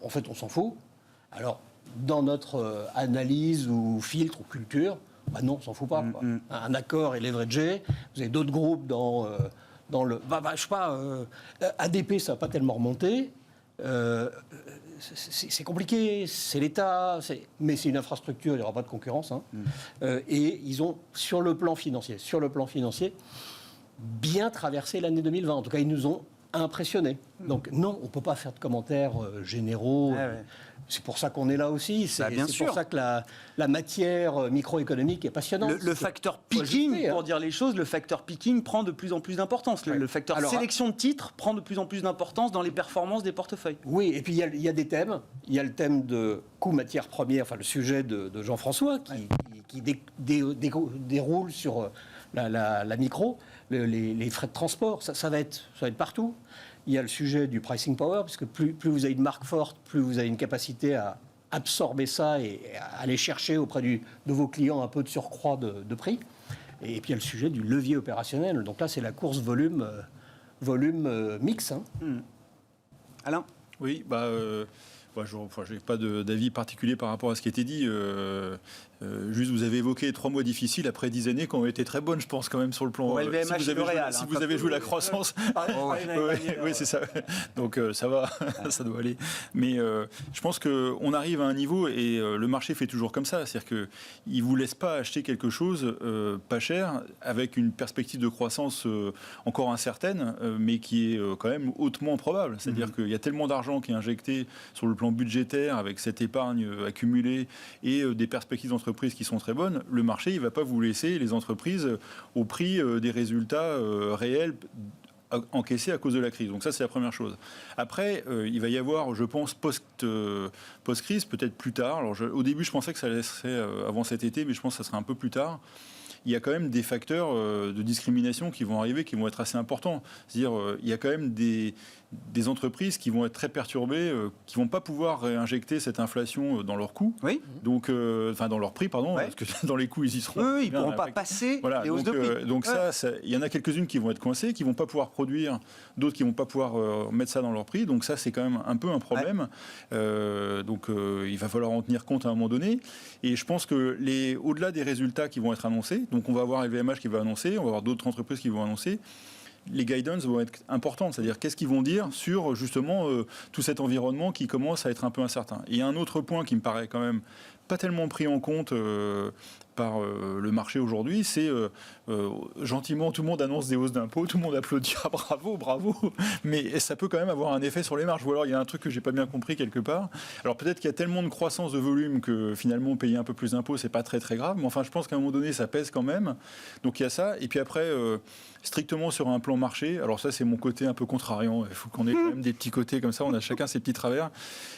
en fait, on s'en fout. Alors, dans notre analyse ou filtre ou culture, non, on s'en fout pas. Quoi. Un accord est leveragé. Vous avez d'autres groupes dans le... je sais pas, ADP, ça n'a pas tellement remonté. C'est compliqué, c'est l'État, mais c'est une infrastructure, il n'y aura pas de concurrence. Et ils ont, sur le plan financier, bien traversé l'année 2020. En tout cas, ils nous ont impressionnés. Donc non, on ne peut pas faire de commentaires généraux. C'est pour ça qu'on est là aussi. C'est pour ça que la matière microéconomique est passionnante. Le facteur picking, pour dire les choses, le facteur picking prend de plus en plus d'importance. Le facteur sélection de titres prend de plus en plus d'importance dans les performances des portefeuilles. Oui, et puis il y a des thèmes. Il y a le thème de coût matières premières, enfin le sujet de Jean-François, qui déroule sur la micro, les frais de transport. Ça va être partout. Il y a le sujet du pricing power, parce que plus vous avez une marque forte, plus vous avez une capacité à absorber ça et à aller chercher auprès de vos clients un peu de surcroît de prix. Et puis il y a le sujet du levier opérationnel. Donc là, c'est la course volume mix. Alain ? Oui, je n'ai pas d'avis particulier par rapport à ce qui a été dit. Juste, vous avez évoqué 3 mois difficiles après 10 années qui ont été très bonnes, je pense, quand même, sur le plan... si vous avez joué la croissance... oui, c'est ça. Donc, ça va, ça doit aller. Mais je pense qu'on arrive à un niveau, et le marché fait toujours comme ça. C'est-à-dire qu'il ne vous laisse pas acheter quelque chose pas cher, avec une perspective de croissance encore incertaine, mais qui est quand même hautement probable. C'est-à-dire qu'il y a tellement d'argent qui est injecté sur le plan budgétaire, avec cette épargne accumulée, et des perspectives d'entreprise qui sont très bonnes, le marché, il ne va pas vous laisser les entreprises au prix des résultats réels encaissés à cause de la crise. Donc ça, c'est la première chose. Après, il va y avoir, je pense, post-crise, peut-être plus tard. Alors, au début, je pensais que ça laisserait avant cet été, mais je pense que ça sera un peu plus tard. Il y a quand même des facteurs de discrimination qui vont arriver, qui vont être assez importants. C'est-à-dire, il y a quand même des entreprises qui vont être très perturbées, qui ne vont pas pouvoir réinjecter cette inflation dans leurs coûts, donc, dans leurs prix, pardon, parce que dans les coûts, ils y seront. Oui, ils ne pourront pas passer les hausses de prix. Donc il y en a quelques-unes qui vont être coincées, qui ne vont pas pouvoir produire, d'autres qui ne vont pas pouvoir mettre ça dans leurs prix. Donc ça, c'est quand même un peu un problème. Il va falloir en tenir compte à un moment donné. Et je pense que au-delà des résultats qui vont être annoncés, donc on va avoir LVMH qui va annoncer, on va avoir d'autres entreprises qui vont annoncer, les guidance vont être importantes, c'est-à-dire qu'est-ce qu'ils vont dire sur justement tout cet environnement qui commence à être un peu incertain. Et un autre point qui me paraît quand même pas tellement pris en compte par le marché aujourd'hui, c'est gentiment tout le monde annonce des hausses d'impôts, tout le monde applaudit, ah, bravo, mais ça peut quand même avoir un effet sur les marges. Ou alors il y a un truc que j'ai pas bien compris quelque part. Alors peut-être qu'il y a tellement de croissance de volume que finalement payer un peu plus d'impôts c'est pas très très grave, mais enfin je pense qu'à un moment donné ça pèse quand même. Donc il y a ça. Et puis après strictement sur un plan marché, alors ça c'est mon côté un peu contrariant, il faut qu'on ait quand même des petits côtés comme ça, on a chacun ses petits travers,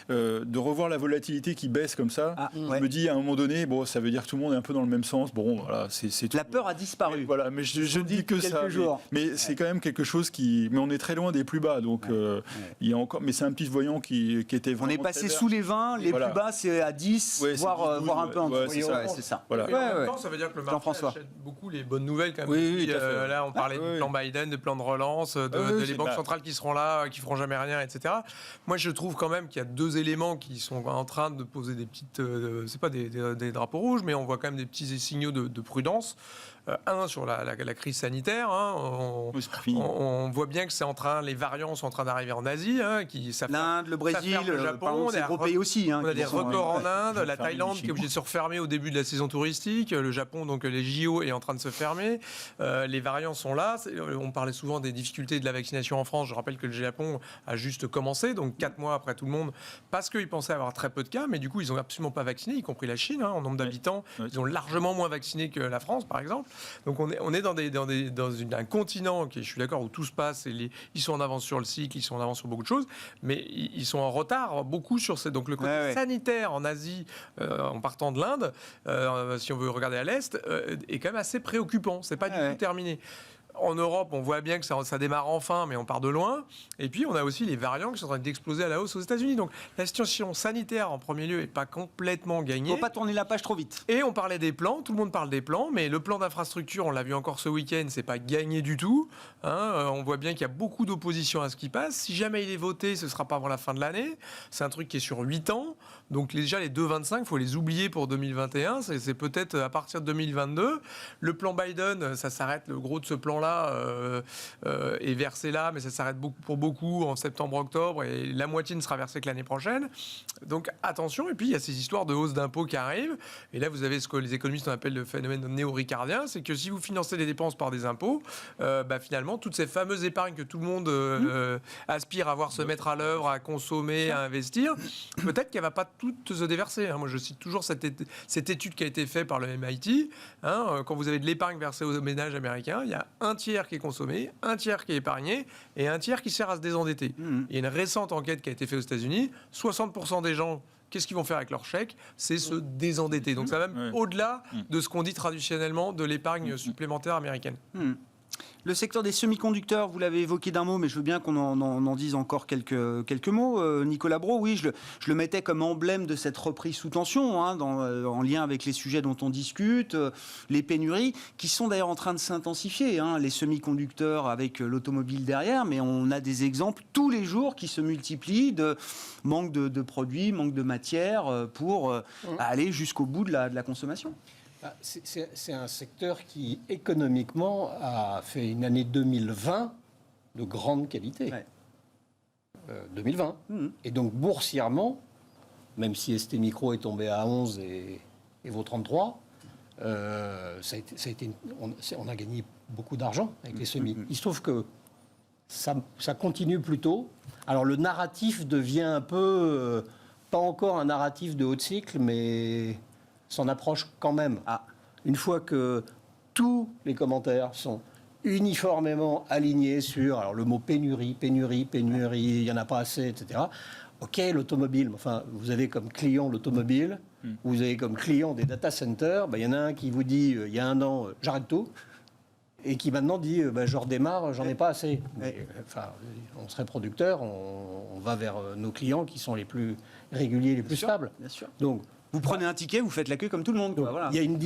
de revoir la volatilité qui baisse comme ça. me dis à un moment donné, bon, ça veut dire que tout le monde est un peu dans le même sens. Bon, voilà, c'est La peur a disparu. Mais voilà, mais je ne dis que ça. Mais c'est quand même quelque chose qui. Mais on est très loin des plus bas, donc il y a encore. Mais c'est un petit voyant qui était vraiment. On est passé sous les 20, les plus bas c'est à 10, voire un peu en dessous. C'est ça. Voilà. Et en même temps, ça veut dire que le marché achète beaucoup les bonnes nouvelles quand même. Oui, là, on parlait du plan Biden, de plan de relance, des banques centrales qui seront là, qui feront jamais rien, etc. Moi, je trouve quand même qu'il y a deux éléments qui sont en train de poser des petites, c'est pas des drapeaux rouges, mais on voit quand même des petits signaux de prudence. Un, sur la crise sanitaire, on voit bien que c'est les variants sont en train d'arriver en Asie. L'Inde, le Brésil, le Japon, ces gros pays aussi. On a des records en Inde, la Thaïlande qui est obligée de se refermer au début de la saison touristique, le Japon, donc les JO, est en train de se fermer. Les variants sont là. On parlait souvent des difficultés de la vaccination en France. Je rappelle que le Japon a juste commencé, donc 4 mois après tout le monde, parce qu'ils pensaient avoir très peu de cas, mais du coup, ils n'ont absolument pas vacciné, y compris la Chine, en nombre d'habitants. Ils ont largement moins vacciné que la France, par exemple. Donc on est dans un continent qui, je suis d'accord, où tout se passe, ils sont en avance sur le cycle, ils sont en avance sur beaucoup de choses, mais ils sont en retard beaucoup sur donc le côté sanitaire en Asie, en partant de l'Inde, si on veut regarder à l'Est, est quand même assez préoccupant. C'est pas du tout terminé. En Europe, on voit bien que ça démarre enfin, mais on part de loin. Et puis, on a aussi les variants qui sont en train d'exploser à la hausse aux États-Unis. Donc, la situation sanitaire, en premier lieu, n'est pas complètement gagnée. Il ne faut pas tourner la page trop vite. Et on parlait des plans. Tout le monde parle des plans. Mais le plan d'infrastructure, on l'a vu encore ce week-end, c'est pas gagné du tout. On voit bien qu'il y a beaucoup d'opposition à ce qui passe. Si jamais il est voté, ce ne sera pas avant la fin de l'année. C'est un truc qui est sur 8 ans. Donc, déjà, les 2,25, il faut les oublier pour 2021. C'est peut-être à partir de 2022. Le plan Biden, ça s'arrête. Le gros de ce plan-là est versé là, mais ça s'arrête pour beaucoup en septembre-octobre, et la moitié ne sera versée que l'année prochaine. Donc attention, et puis il y a ces histoires de hausse d'impôts qui arrivent, et là vous avez ce que les économistes appellent le phénomène néo-ricardien, c'est que si vous financez des dépenses par des impôts, finalement toutes ces fameuses épargnes que tout le monde aspire à voir se mettre à l'œuvre, à consommer, à investir, peut-être qu'elle ne va pas toutes se déverser. Moi je cite toujours cette étude qui a été faite par le MIT, quand vous avez de l'épargne versée aux ménages américains, il y a un tiers qui est consommé, un tiers qui est épargné et un tiers qui sert à se désendetter. Il y a une récente enquête qui a été faite aux États-Unis, 60% des gens, qu'est-ce qu'ils vont faire avec leur chèque? C'est se désendetter. Donc ça va même au-delà de ce qu'on dit traditionnellement de l'épargne supplémentaire américaine. Le secteur des semi-conducteurs, vous l'avez évoqué d'un mot, mais je veux bien qu'on en dise encore quelques mots. Nicolas Brault, oui, je le mettais comme emblème de cette reprise sous tension, en lien avec les sujets dont on discute, les pénuries, qui sont d'ailleurs en train de s'intensifier. Les semi-conducteurs avec l'automobile derrière, mais on a des exemples tous les jours qui se multiplient de manque de produits, manque de matière pour aller jusqu'au bout de la consommation. C'est un secteur qui, économiquement, a fait une année 2020 de grande qualité. 2020. Et donc, boursièrement, même si ST Micro est tombé à 11 et vaut 33, on a gagné beaucoup d'argent avec les semis. Il se trouve que ça continue plutôt. Alors, le narratif devient un peu, pas encore un narratif de haut de cycle, mais s'en approche quand même. Une fois que tous les commentaires sont uniformément alignés sur alors le mot pénurie, il n'y en a pas assez, etc. Ok, l'automobile, enfin, vous avez comme client l'automobile, vous avez comme client des data centers, il y en a un qui vous dit, il y a un an, j'arrête tout, et qui maintenant dit, je redémarre, j'en ai pas assez. Mais, on serait producteur, on va vers nos clients qui sont les plus réguliers, les plus stables. Bien sûr. Donc, vous prenez un ticket, vous faites la queue comme tout le monde. Il y a une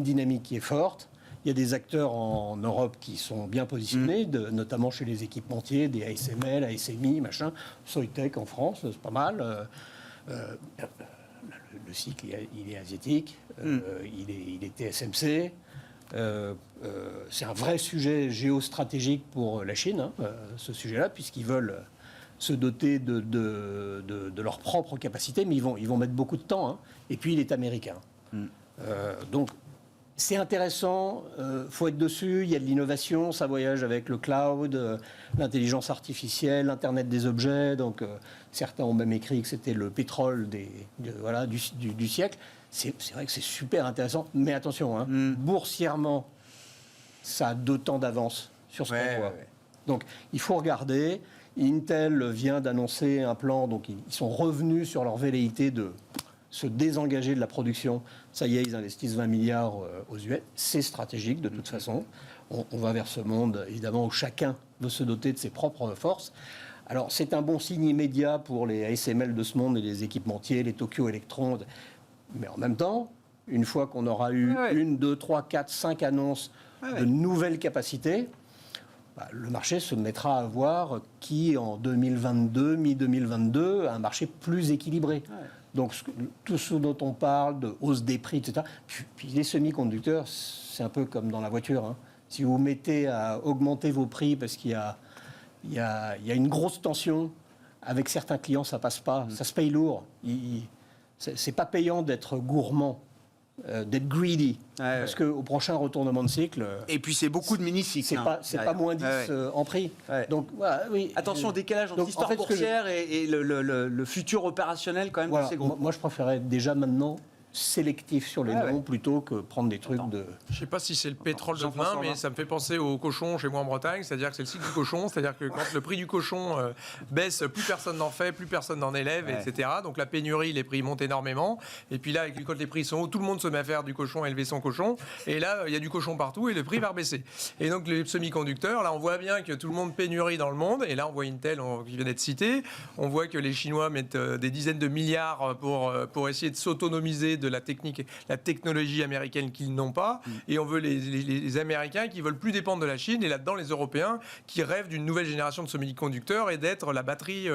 dynamique qui est forte. Il y a des acteurs en Europe qui sont bien positionnés, notamment chez les équipementiers, des ASML, ASMI, machin. Soitec en France, c'est pas mal. Le cycle, il est asiatique, il est TSMC. C'est un vrai sujet géostratégique pour la Chine, ce sujet-là, puisqu'ils veulent se doter de leur propre capacité, mais ils vont mettre beaucoup de temps. Et puis, il est américain. Donc, c'est intéressant, faut être dessus, il y a de l'innovation, ça voyage avec le cloud, l'intelligence artificielle, l'Internet des objets. Donc, certains ont même écrit que c'était le pétrole du siècle. C'est vrai que c'est super intéressant, mais attention, boursièrement, ça a 2 temps d'avance sur ce qu'on voit. Donc, il faut regarder. Intel vient d'annoncer un plan, donc ils sont revenus sur leur velléité de se désengager de la production. Ça y est, ils investissent 20 milliards aux US. C'est stratégique de toute façon. On va vers ce monde, évidemment, où chacun veut se doter de ses propres forces. Alors, c'est un bon signe immédiat pour les ASML de ce monde et les équipementiers, les Tokyo Electron. Mais en même temps, une fois qu'on aura eu 1, 2, 3, 4, 5 annonces de nouvelles capacités, le marché se mettra à voir qui, en 2022, mi-2022, a un marché plus équilibré. Donc, tout ce dont on parle, de hausse des prix, etc. Puis les semi-conducteurs, c'est un peu comme dans la voiture. Hein. Si vous mettez à augmenter vos prix parce qu'il y a une grosse tension, avec certains clients, ça passe pas. Ça se paye lourd. C'est pas payant d'être gourmand. D'être greedy, parce qu'au prochain retournement de cycle... Et puis c'est beaucoup de mini-cycles. C'est pas moins 10 en prix. Donc, voilà, oui. Attention au décalage entre l'histoire boursière et le futur opérationnel quand même de ces groupes. Moi je préférais déjà maintenant sélectif sur les noms plutôt que prendre des trucs de... Je ne sais pas si c'est le pétrole de demain, mais ça me fait penser au cochon chez moi en Bretagne, c'est-à-dire que c'est le cycle du cochon, c'est-à-dire que quand le prix du cochon baisse, plus personne n'en fait, plus personne n'en élève, etc. Donc la pénurie, les prix montent énormément. Et puis là, quand les prix sont hauts, tout le monde se met à faire du cochon, à élever son cochon. Et là, il y a du cochon partout et le prix va rebaisser. Et donc les semi-conducteurs, là, on voit bien que tout le monde pénurie dans le monde. Et là, on voit Intel qui vient d'être cité. On voit que les Chinois mettent des dizaines de milliards pour essayer de s'autonomiser de la technologie américaine qu'ils n'ont pas. Et on veut les Américains qui veulent plus dépendre de la Chine. Et là-dedans, les Européens qui rêvent d'une nouvelle génération de semi-conducteurs et d'être la batterie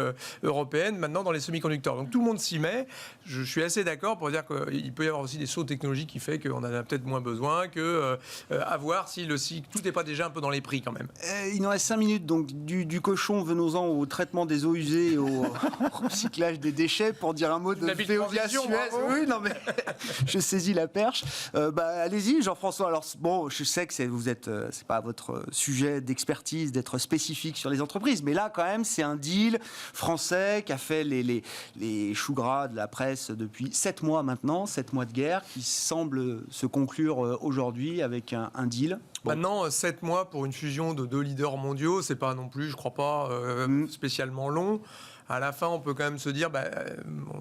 européenne maintenant dans les semi-conducteurs. Donc tout le monde s'y met. Je suis assez d'accord pour dire qu'il peut y avoir aussi des sauts technologiques qui fait qu'on en a peut-être moins besoin que à voir si tout n'est pas déjà un peu dans les prix quand même. Il nous reste 5 minutes. Donc du cochon, venons-en au traitement des eaux usées, au recyclage des déchets, pour dire un mot de Veolia Suez. Oui, non mais je saisis la perche. Allez-y, Jean-François. Alors bon, je sais que c'est pas votre sujet d'expertise d'être spécifique sur les entreprises, mais là quand même c'est un deal français qui a fait les choux gras de la presse depuis 7 mois maintenant, 7 mois de guerre, qui semble se conclure aujourd'hui avec un deal. Bon. Maintenant, 7 mois pour une fusion de 2 leaders mondiaux, c'est pas non plus, je crois pas, spécialement long. À la fin, on peut quand même se dire,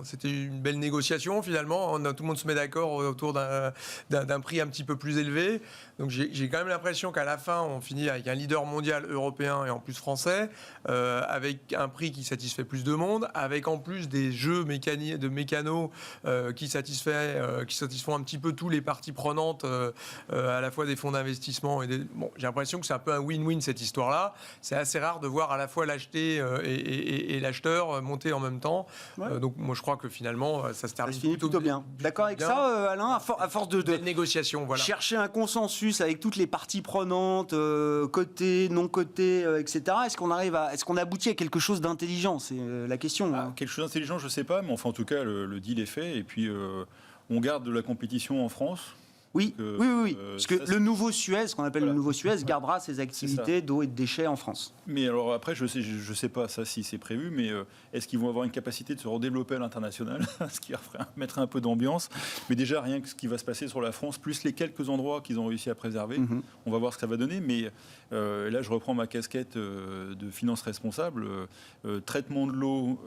c'était une belle négociation finalement. Tout le monde se met d'accord autour d'un prix un petit peu plus élevé. Donc j'ai quand même l'impression qu'à la fin, on finit avec un leader mondial européen et en plus français, avec un prix qui satisfait plus de monde, avec en plus des jeux de mécanos qui satisfont un petit peu tous les parties prenantes, à la fois des fonds d'investissement j'ai l'impression que c'est un peu un win-win cette histoire-là. C'est assez rare de voir à la fois l'acheter et l'acheteur monter en même temps. Donc moi je crois que finalement ça se termine plutôt bien. D'accord avec ça, Alain, à force de négociation, voilà. Chercher un consensus avec toutes les parties prenantes, cotées, non cotées, etc. Est-ce qu'on aboutit à quelque chose d'intelligent? C'est la question. Quelque chose d'intelligent, je ne sais pas, mais enfin en tout cas le deal est fait et puis on garde de la compétition en France. Oui. Parce que le nouveau Suez, ce qu'on appelle le nouveau Suez, gardera ses activités d'eau et de déchets en France. Mais alors après, je sais pas ça si c'est prévu, mais est-ce qu'ils vont avoir une capacité de se redévelopper à l'international, ce qui mettrait un peu d'ambiance. Mais déjà, rien que ce qui va se passer sur la France, plus les quelques endroits qu'ils ont réussi à préserver, on va voir ce que ça va donner. Mais là, je reprends ma casquette de finance responsable. Traitement de l'eau,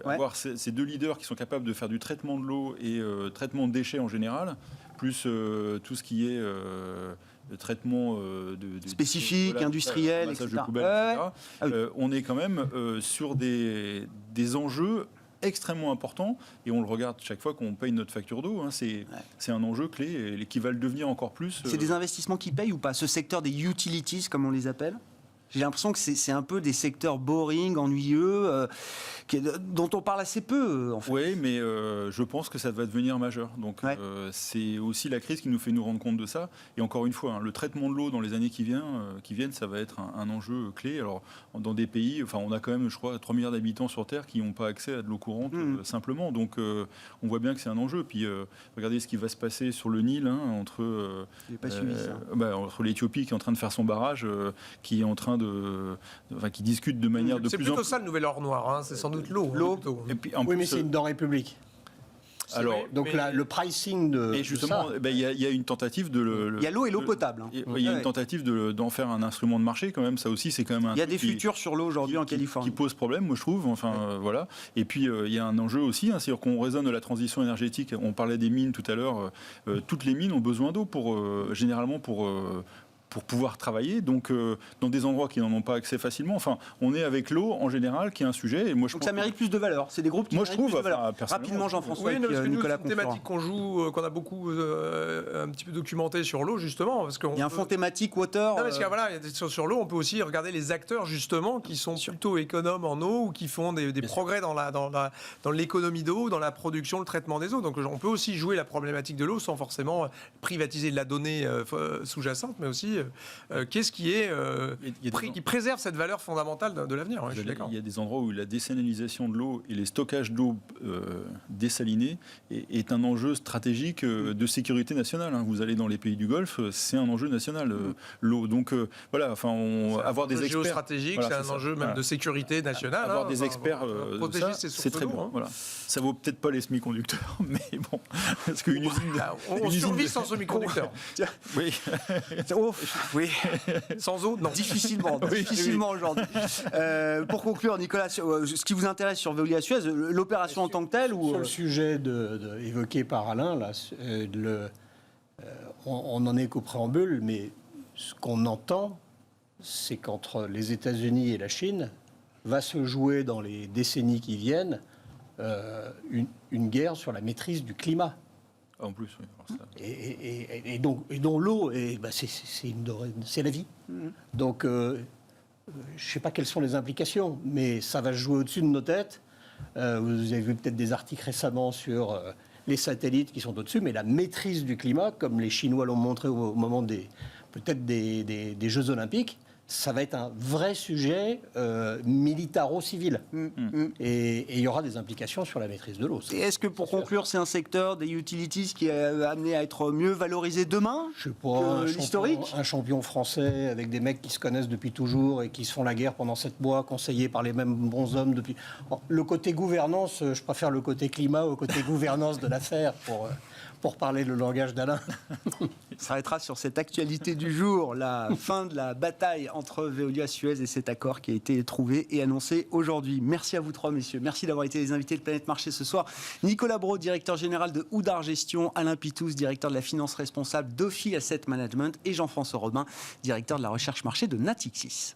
avoir ces 2 leaders qui sont capables de faire du traitement de l'eau et traitement de déchets en général, plus tout ce qui est traitement spécifique, industriel, etc. De poubelle, etc. On est quand même sur des enjeux extrêmement importants et on le regarde chaque fois qu'on paye notre facture d'eau. C'est un enjeu clé et qui va le devenir encore plus. C'est des investissements qui payent ou pas? Ce secteur des utilities, comme on les appelle? J'ai l'impression que c'est un peu des secteurs boring, ennuyeux, dont on parle assez peu, en fait. Oui, mais je pense que ça va devenir majeur. Donc, c'est aussi la crise qui nous fait nous rendre compte de ça. Et encore une fois, le traitement de l'eau dans les années qui viennent, ça va être un enjeu clé. Alors, dans des pays, on a quand même, je crois, 3 milliards d'habitants sur Terre qui n'ont pas accès à de l'eau courante simplement. Donc, on voit bien que c'est un enjeu. Puis, regardez ce qui va se passer sur le Nil, entre l'Éthiopie qui est en train de faire son barrage, qui est en train qui discute de manière de plus en plus... C'est plutôt ça le nouvel or noir, c'est sans doute l'eau. Et puis, mais c'est une denrée publique. Alors, donc le pricing de et justement, il y a une tentative de il y a l'eau et l'eau potable. Il y a une tentative d'en faire un instrument de marché quand même. Ça aussi, c'est quand même il y a des futurs sur l'eau aujourd'hui en Californie qui pose problème, moi je trouve. Enfin, voilà. Et puis il y a un enjeu aussi, c'est-à-dire qu'on raisonne de la transition énergétique. On parlait des mines tout à l'heure. Toutes les mines ont besoin d'eau généralement pour pouvoir travailler, donc dans des endroits qui n'en ont pas accès facilement. Enfin, on est avec l'eau en général, qui est un sujet. Et moi, donc ça mérite plus de valeur. C'est des groupes qui méritent plus de valeur. Rapidement, Jean-François. Oui, parce que nous, Nicolas c'est une thématique qu'on a beaucoup un petit peu documenté sur l'eau, justement. Parce il y a un fonds thématique water. Non, parce que voilà, sur l'eau, on peut aussi regarder les acteurs, justement, qui sont plutôt économes en eau ou qui font des progrès dans l'économie d'eau, dans la production, le traitement des eaux. Donc on peut aussi jouer la problématique de l'eau sans forcément privatiser de la donnée sous-jacente, mais aussi qu'est-ce qui qui préserve cette valeur fondamentale de l'avenir. Ouais, il y a des endroits où la dessalinalisation de l'eau et les stockages d'eau dessalinée est un enjeu stratégique de sécurité nationale. Vous allez dans les pays du Golfe, c'est un enjeu national, l'eau. Donc voilà, avoir des experts géostratégique, voilà, c'est un enjeu même de sécurité nationale. Avoir des experts, protéger ces sources c'est très bon. Voilà. Ça vaut peut-être pas les semi-conducteurs, mais bon, parce qu'une usine, on survit sans semi-conducteurs. Oui. Oui. Sans eau, non. Difficilement aujourd'hui. Pour conclure, Nicolas, ce qui vous intéresse sur Veolia-Suez, l'opération en tant que telle ou sur le sujet évoqué par Alain, là, on n'en est qu'au préambule, mais ce qu'on entend, c'est qu'entre les États-Unis et la Chine va se jouer dans les décennies qui viennent une guerre sur la maîtrise du climat. En plus, oui. Et donc l'eau, c'est la vie. Donc, je ne sais pas quelles sont les implications, mais ça va se jouer au-dessus de nos têtes. Vous avez vu peut-être des articles récemment sur les satellites qui sont au-dessus, mais la maîtrise du climat, comme les Chinois l'ont montré au moment des Jeux Olympiques, ça va être un vrai sujet militaro-civil. Et il y aura des implications sur la maîtrise de l'eau. Et est-ce que, pour conclure, c'est un secteur des utilities qui est amené à être mieux valorisé demain je sais pas, l'historique un champion français avec des mecs qui se connaissent depuis toujours et qui se font la guerre pendant 7 mois, conseillés par les mêmes bons hommes depuis... Bon, le côté gouvernance, je préfère le côté climat au côté gouvernance de l'affaire pour parler le langage d'Alain. On s'arrêtera sur cette actualité du jour, la fin de la bataille entre Veolia-Suez et cet accord qui a été trouvé et annoncé aujourd'hui. Merci à vous trois, messieurs. Merci d'avoir été les invités de Planète Marché ce soir. Nicolas Brault, directeur général de Oudart Gestion, Alain Pitous, directeur de la finance responsable d'Ophi Asset Management et Jean-François Robin, directeur de la recherche marché de Natixis.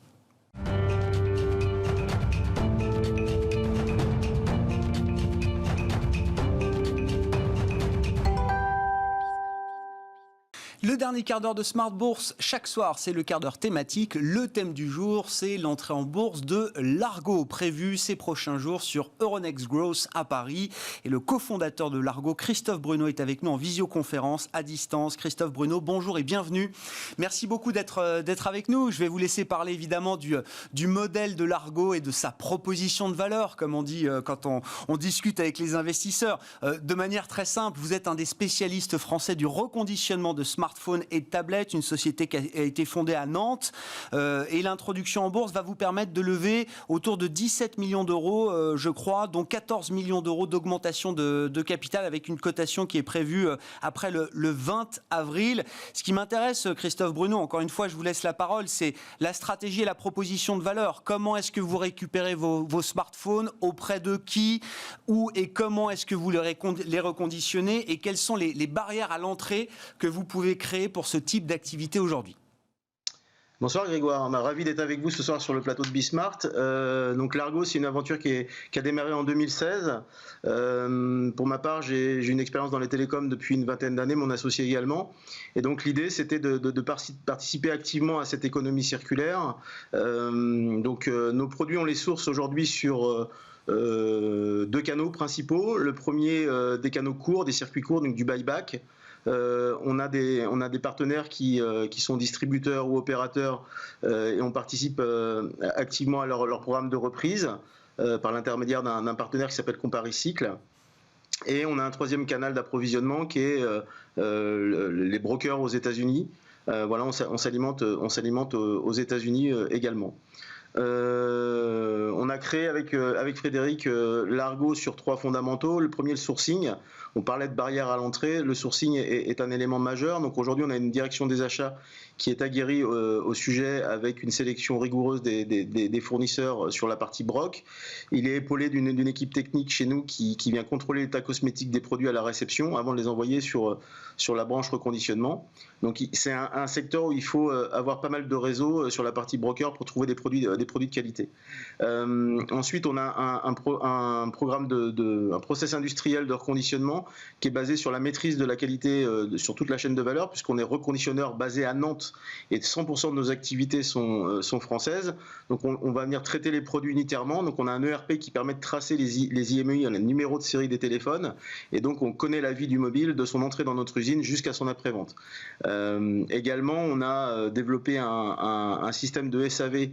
Le dernier quart d'heure de Smart Bourse, chaque soir, c'est le quart d'heure thématique. Le thème du jour, c'est l'entrée en bourse de Largo, prévue ces prochains jours sur Euronext Growth à Paris. Et le cofondateur de Largo, Christophe Bruno, est avec nous en visioconférence à distance. Christophe Bruno, bonjour et bienvenue. Merci beaucoup d'être avec nous. Je vais vous laisser parler évidemment du modèle de Largo et de sa proposition de valeur, comme on dit quand on discute avec les investisseurs. De manière très simple, vous êtes un des spécialistes français du reconditionnement de smartphones et de tablettes, une société qui a été fondée à Nantes. Et l'introduction en bourse va vous permettre de lever autour de 17 millions d'euros, je crois, dont 14 millions d'euros d'augmentation de capital avec une cotation qui est prévue après le 20 avril. Ce qui m'intéresse, Christophe Bruno, encore une fois, je vous laisse la parole, c'est la stratégie et la proposition de valeur. Comment est-ce que vous récupérez vos smartphones, auprès de qui, où et comment est-ce que vous les reconditionnez et quelles sont les barrières à l'entrée que vous pouvez créer pour ce type d'activité aujourd'hui? Bonsoir Grégoire, ravi d'être avec vous ce soir sur le plateau de Bismart. Donc Largo, c'est une aventure qui a démarré en 2016. Pour ma part, j'ai une expérience dans les télécoms depuis une vingtaine d'années, mon associé également. Et donc l'idée, c'était de participer activement à cette économie circulaire. Nos produits, on les source aujourd'hui sur 2 canaux principaux. Le premier, des canaux courts, des circuits courts, donc du buyback. On a des partenaires qui sont distributeurs ou opérateurs et on participe activement à leur programme de reprise par l'intermédiaire d'un partenaire qui s'appelle Comparicycle. Et on a un troisième canal d'approvisionnement qui est les brokers aux États-Unis. On s'alimente aux États-Unis également. On a créé avec Frédéric l'Argo sur 3 fondamentaux. Le premier, le sourcing. On parlait de barrières à l'entrée. Le sourcing est un élément majeur. Donc aujourd'hui, on a une direction des achats qui est aguerrie au sujet avec une sélection rigoureuse des fournisseurs sur la partie broc. Il est épaulé d'une équipe technique chez nous qui vient contrôler l'état cosmétique des produits à la réception avant de les envoyer sur la branche reconditionnement. Donc c'est un secteur où il faut avoir pas mal de réseaux sur la partie broker pour trouver des produits de qualité. Ensuite, on a un programme un process industriel de reconditionnement qui est basé sur la maîtrise de la qualité sur toute la chaîne de valeur, puisqu'on est reconditionneur basé à Nantes et 100% de nos activités sont françaises. Donc on va venir traiter les produits unitairement. Donc on a un ERP qui permet de tracer les IMEI, les numéros de série des téléphones, et donc on connaît la vie du mobile de son entrée dans notre usine jusqu'à son après-vente. Également, on a développé un système de SAV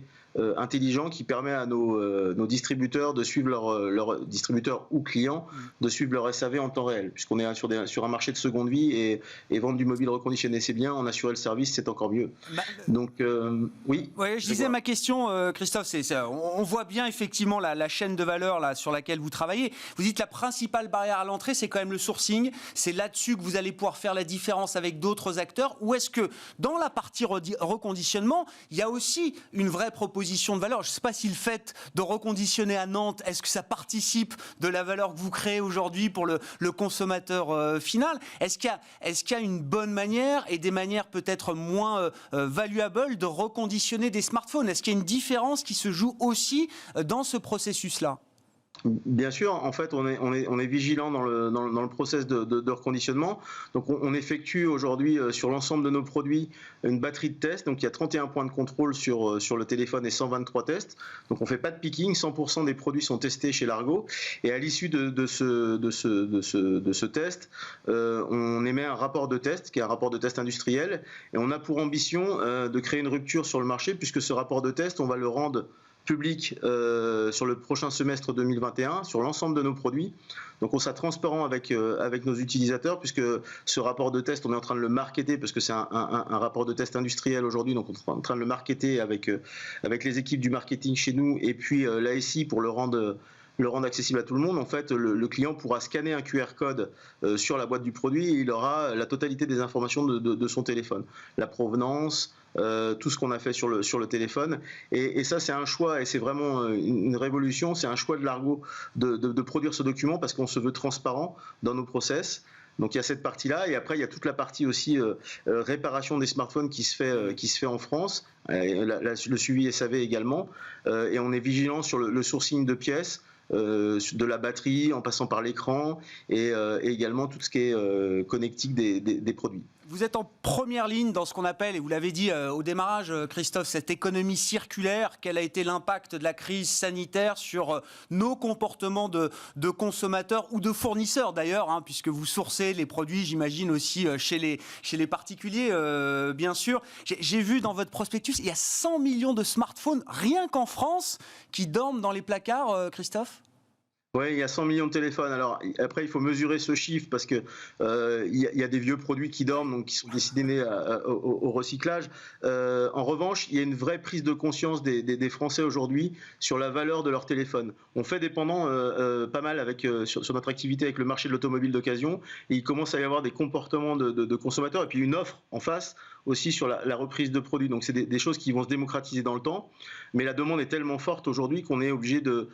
intelligent qui permet à nos distributeurs de suivre leurs distributeurs ou clients de suivre leur SAV en temps réel, puisqu'on est sur un marché de seconde vie et vendre du mobile reconditionné c'est bien, en assurer le service c'est encore mieux. Donc oui. Ouais, je disais ma question, Christophe, on voit bien effectivement la chaîne de valeur là, sur laquelle vous travaillez. Vous dites la principale barrière à l'entrée, c'est quand même le sourcing. C'est là-dessus que vous allez pouvoir faire la différence avec d'autres acteurs. Ou est-ce que dans la partie reconditionnement, il y a aussi une vraie proposition de valeur? Je ne sais pas si le fait de reconditionner à Nantes, est-ce que ça participe de la valeur que vous créez aujourd'hui pour le consommateur final? Est-ce qu'il y a une bonne manière et des manières peut-être moins valuables de reconditionner des smartphones? Est-ce qu'il y a une différence qui se joue aussi dans ce processus-là? Bien sûr, en fait, on est vigilant dans le process de reconditionnement. Donc, on effectue aujourd'hui sur l'ensemble de nos produits une batterie de tests. Donc, il y a 31 points de contrôle sur le téléphone et 123 tests. Donc, on ne fait pas de picking. 100% des produits sont testés chez Largo. Et à l'issue de ce test, on émet un rapport de test, qui est un rapport de test industriel. Et on a pour ambition de créer une rupture sur le marché, puisque ce rapport de test, on va le rendre public sur le prochain semestre 2021 sur l'ensemble de nos produits. Donc on sera transparent avec nos utilisateurs, puisque ce rapport de test, on est en train de le marketer, parce que c'est un rapport de test industriel aujourd'hui, donc on est en train de le marketer avec les équipes du marketing chez nous, et puis l'ASI pour le rendre accessible à tout le monde. En fait, le client pourra scanner un QR code sur la boîte du produit et il aura la totalité des informations de son téléphone. La provenance, tout ce qu'on a fait sur le téléphone. Et ça, c'est un choix, et c'est vraiment une révolution. C'est un choix de Largo de produire ce document, parce qu'on se veut transparent dans nos process. Donc il y a cette partie-là, et après il y a toute la partie aussi réparation des smartphones qui se fait en France, le suivi SAV également, et on est vigilant sur le sourcing de pièces, de la batterie en passant par l'écran, et également tout ce qui est connectique des produits. Vous êtes en première ligne dans ce qu'on appelle, et vous l'avez dit au démarrage, Christophe, cette économie circulaire. Quel a été l'impact de la crise sanitaire sur nos comportements de consommateurs ou de fournisseurs d'ailleurs, hein, puisque vous sourcez les produits, j'imagine aussi chez les particuliers, bien sûr. J'ai vu dans votre prospectus, il y a 100 millions de smartphones rien qu'en France qui dorment dans les placards, Christophe? Oui, il y a 100 millions de téléphones. Alors après, il faut mesurer ce chiffre, parce que il y a des vieux produits qui dorment, donc qui sont destinés au recyclage. En revanche, il y a une vraie prise de conscience des Français aujourd'hui sur la valeur de leur téléphone. On fait dépendant pas mal sur notre activité avec le marché de l'automobile d'occasion, et il commence à y avoir des comportements de consommateurs, et puis une offre en face aussi sur la reprise de produits. Donc c'est des choses qui vont se démocratiser dans le temps, mais la demande est tellement forte aujourd'hui qu'on est obligé de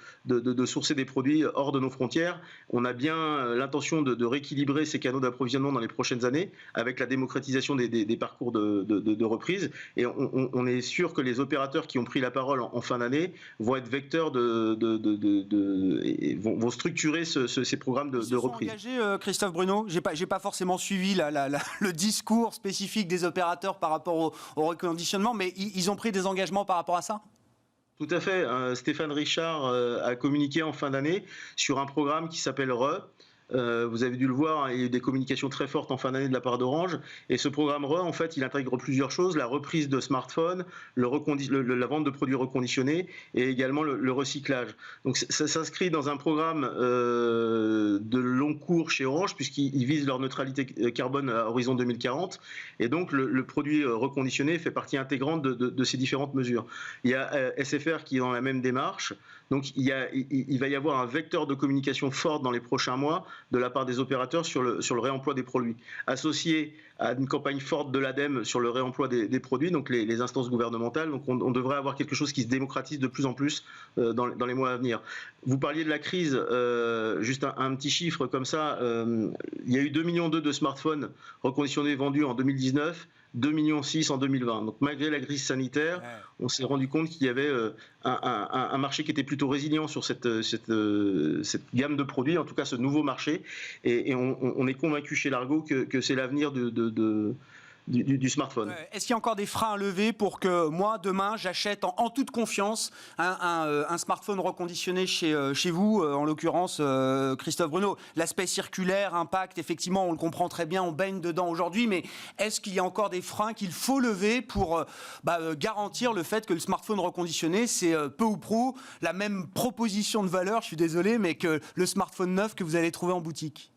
sourcer des produits hors de nos frontières. On a bien l'intention de rééquilibrer ces canaux d'approvisionnement dans les prochaines années avec la démocratisation des parcours de reprise, et on est sûr que les opérateurs qui ont pris la parole en fin d'année vont être vecteurs vont structurer ces programmes de reprise. Ils se sont engagés, Christophe Bruno. J'ai pas forcément suivi le discours spécifique des opérateurs par rapport au reconditionnement, mais ils ont pris des engagements par rapport à ça? Tout à fait. Stéphane Richard a communiqué en fin d'année sur un programme qui s'appelle RE, Vous avez dû le voir, il y a eu des communications très fortes en fin d'année de la part d'Orange. Et ce programme RE, en fait, il intègre plusieurs choses, la reprise de smartphones, la vente de produits reconditionnés et également le recyclage. Donc ça s'inscrit dans un programme de long cours chez Orange, puisqu'ils visent leur neutralité carbone à horizon 2040. Et donc le produit reconditionné fait partie intégrante de ces différentes mesures. Il y a SFR qui est dans la même démarche. Donc il va y avoir un vecteur de communication forte dans les prochains mois de la part des opérateurs sur le réemploi des produits, associé à une campagne forte de l'ADEME sur le réemploi des produits, donc les instances gouvernementales. Donc on devrait avoir quelque chose qui se démocratise de plus en plus dans les mois à venir. Vous parliez de la crise, juste un petit chiffre comme ça, il y a eu 2,2 millions de smartphones reconditionnés vendus en 2019, 2,6 millions en 2020. Donc malgré la crise sanitaire, on s'est rendu compte qu'il y avait un marché qui était plutôt résilient sur cette gamme de produits, en tout cas ce nouveau marché. Et on est convaincu chez Largo que c'est l'avenir du smartphone. Est-ce qu'il y a encore des freins à lever pour que moi, demain, j'achète en toute confiance un smartphone reconditionné chez vous, en l'occurrence Christophe Bruno? L'aspect circulaire, impact, effectivement, on le comprend très bien, on baigne dedans aujourd'hui, mais est-ce qu'il y a encore des freins qu'il faut lever pour garantir le fait que le smartphone reconditionné, c'est peu ou prou la même proposition de valeur, je suis désolé, mais que le smartphone neuf que vous allez trouver en boutique?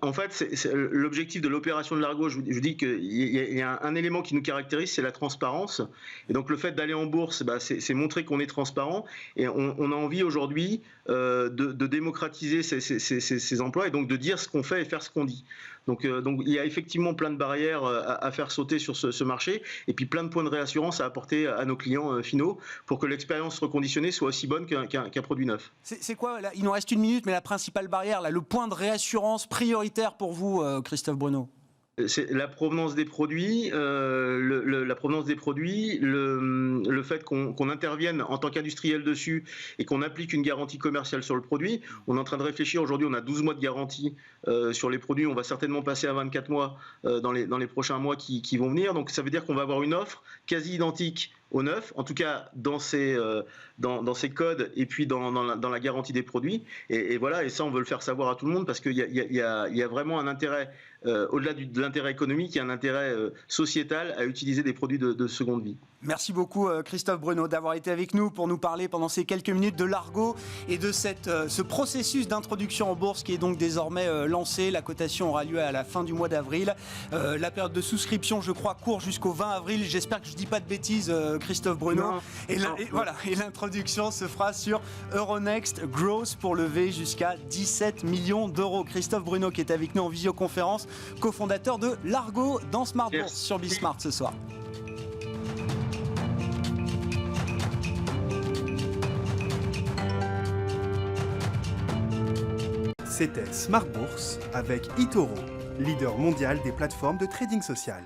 En fait, c'est l'objectif de l'opération de Largo. Je vous dis qu'il y a un élément qui nous caractérise, c'est la transparence. Et donc le fait d'aller en bourse, c'est montrer qu'on est transparent. Et on a envie aujourd'hui de démocratiser ces emplois et donc de dire ce qu'on fait et faire ce qu'on dit. Donc il y a effectivement plein de barrières à faire sauter sur ce marché et puis plein de points de réassurance à apporter à nos clients finaux pour que l'expérience reconditionnée soit aussi bonne qu'un produit neuf. C'est quoi là? Il nous reste 1 minute, mais la principale barrière, là, le point de réassurance prioritaire pour vous, Christophe Bruno? C'est la provenance des produits, la provenance des produits, le fait qu'on intervienne en tant qu'industriel dessus et qu'on applique une garantie commerciale sur le produit. On est en train de réfléchir, aujourd'hui on a 12 mois de garantie sur les produits, on va certainement passer à 24 mois dans les prochains mois qui vont venir. Donc ça veut dire qu'on va avoir une offre quasi identique au neuf, en tout cas dans ses codes et puis dans la garantie des produits. Et voilà, et ça on veut le faire savoir à tout le monde parce qu'il y a vraiment un intérêt, au-delà de l'intérêt économique, il y a un intérêt sociétal à utiliser des produits de seconde vie. Merci beaucoup Christophe Bruno d'avoir été avec nous pour nous parler pendant ces quelques minutes de Largo et de ce processus d'introduction en bourse qui est donc désormais lancé. La cotation aura lieu à la fin du mois d'avril. La période de souscription, je crois, court jusqu'au 20 avril. J'espère que je ne dis pas de bêtises, Christophe Bruno. Et l'introduction se fera sur Euronext Growth pour lever jusqu'à 17 millions d'euros. Christophe Bruno qui est avec nous en visioconférence, cofondateur de Largo dans Smart Bourse sur Bismart ce soir. C'était Smart Bourse avec eToro, leader mondial des plateformes de trading social.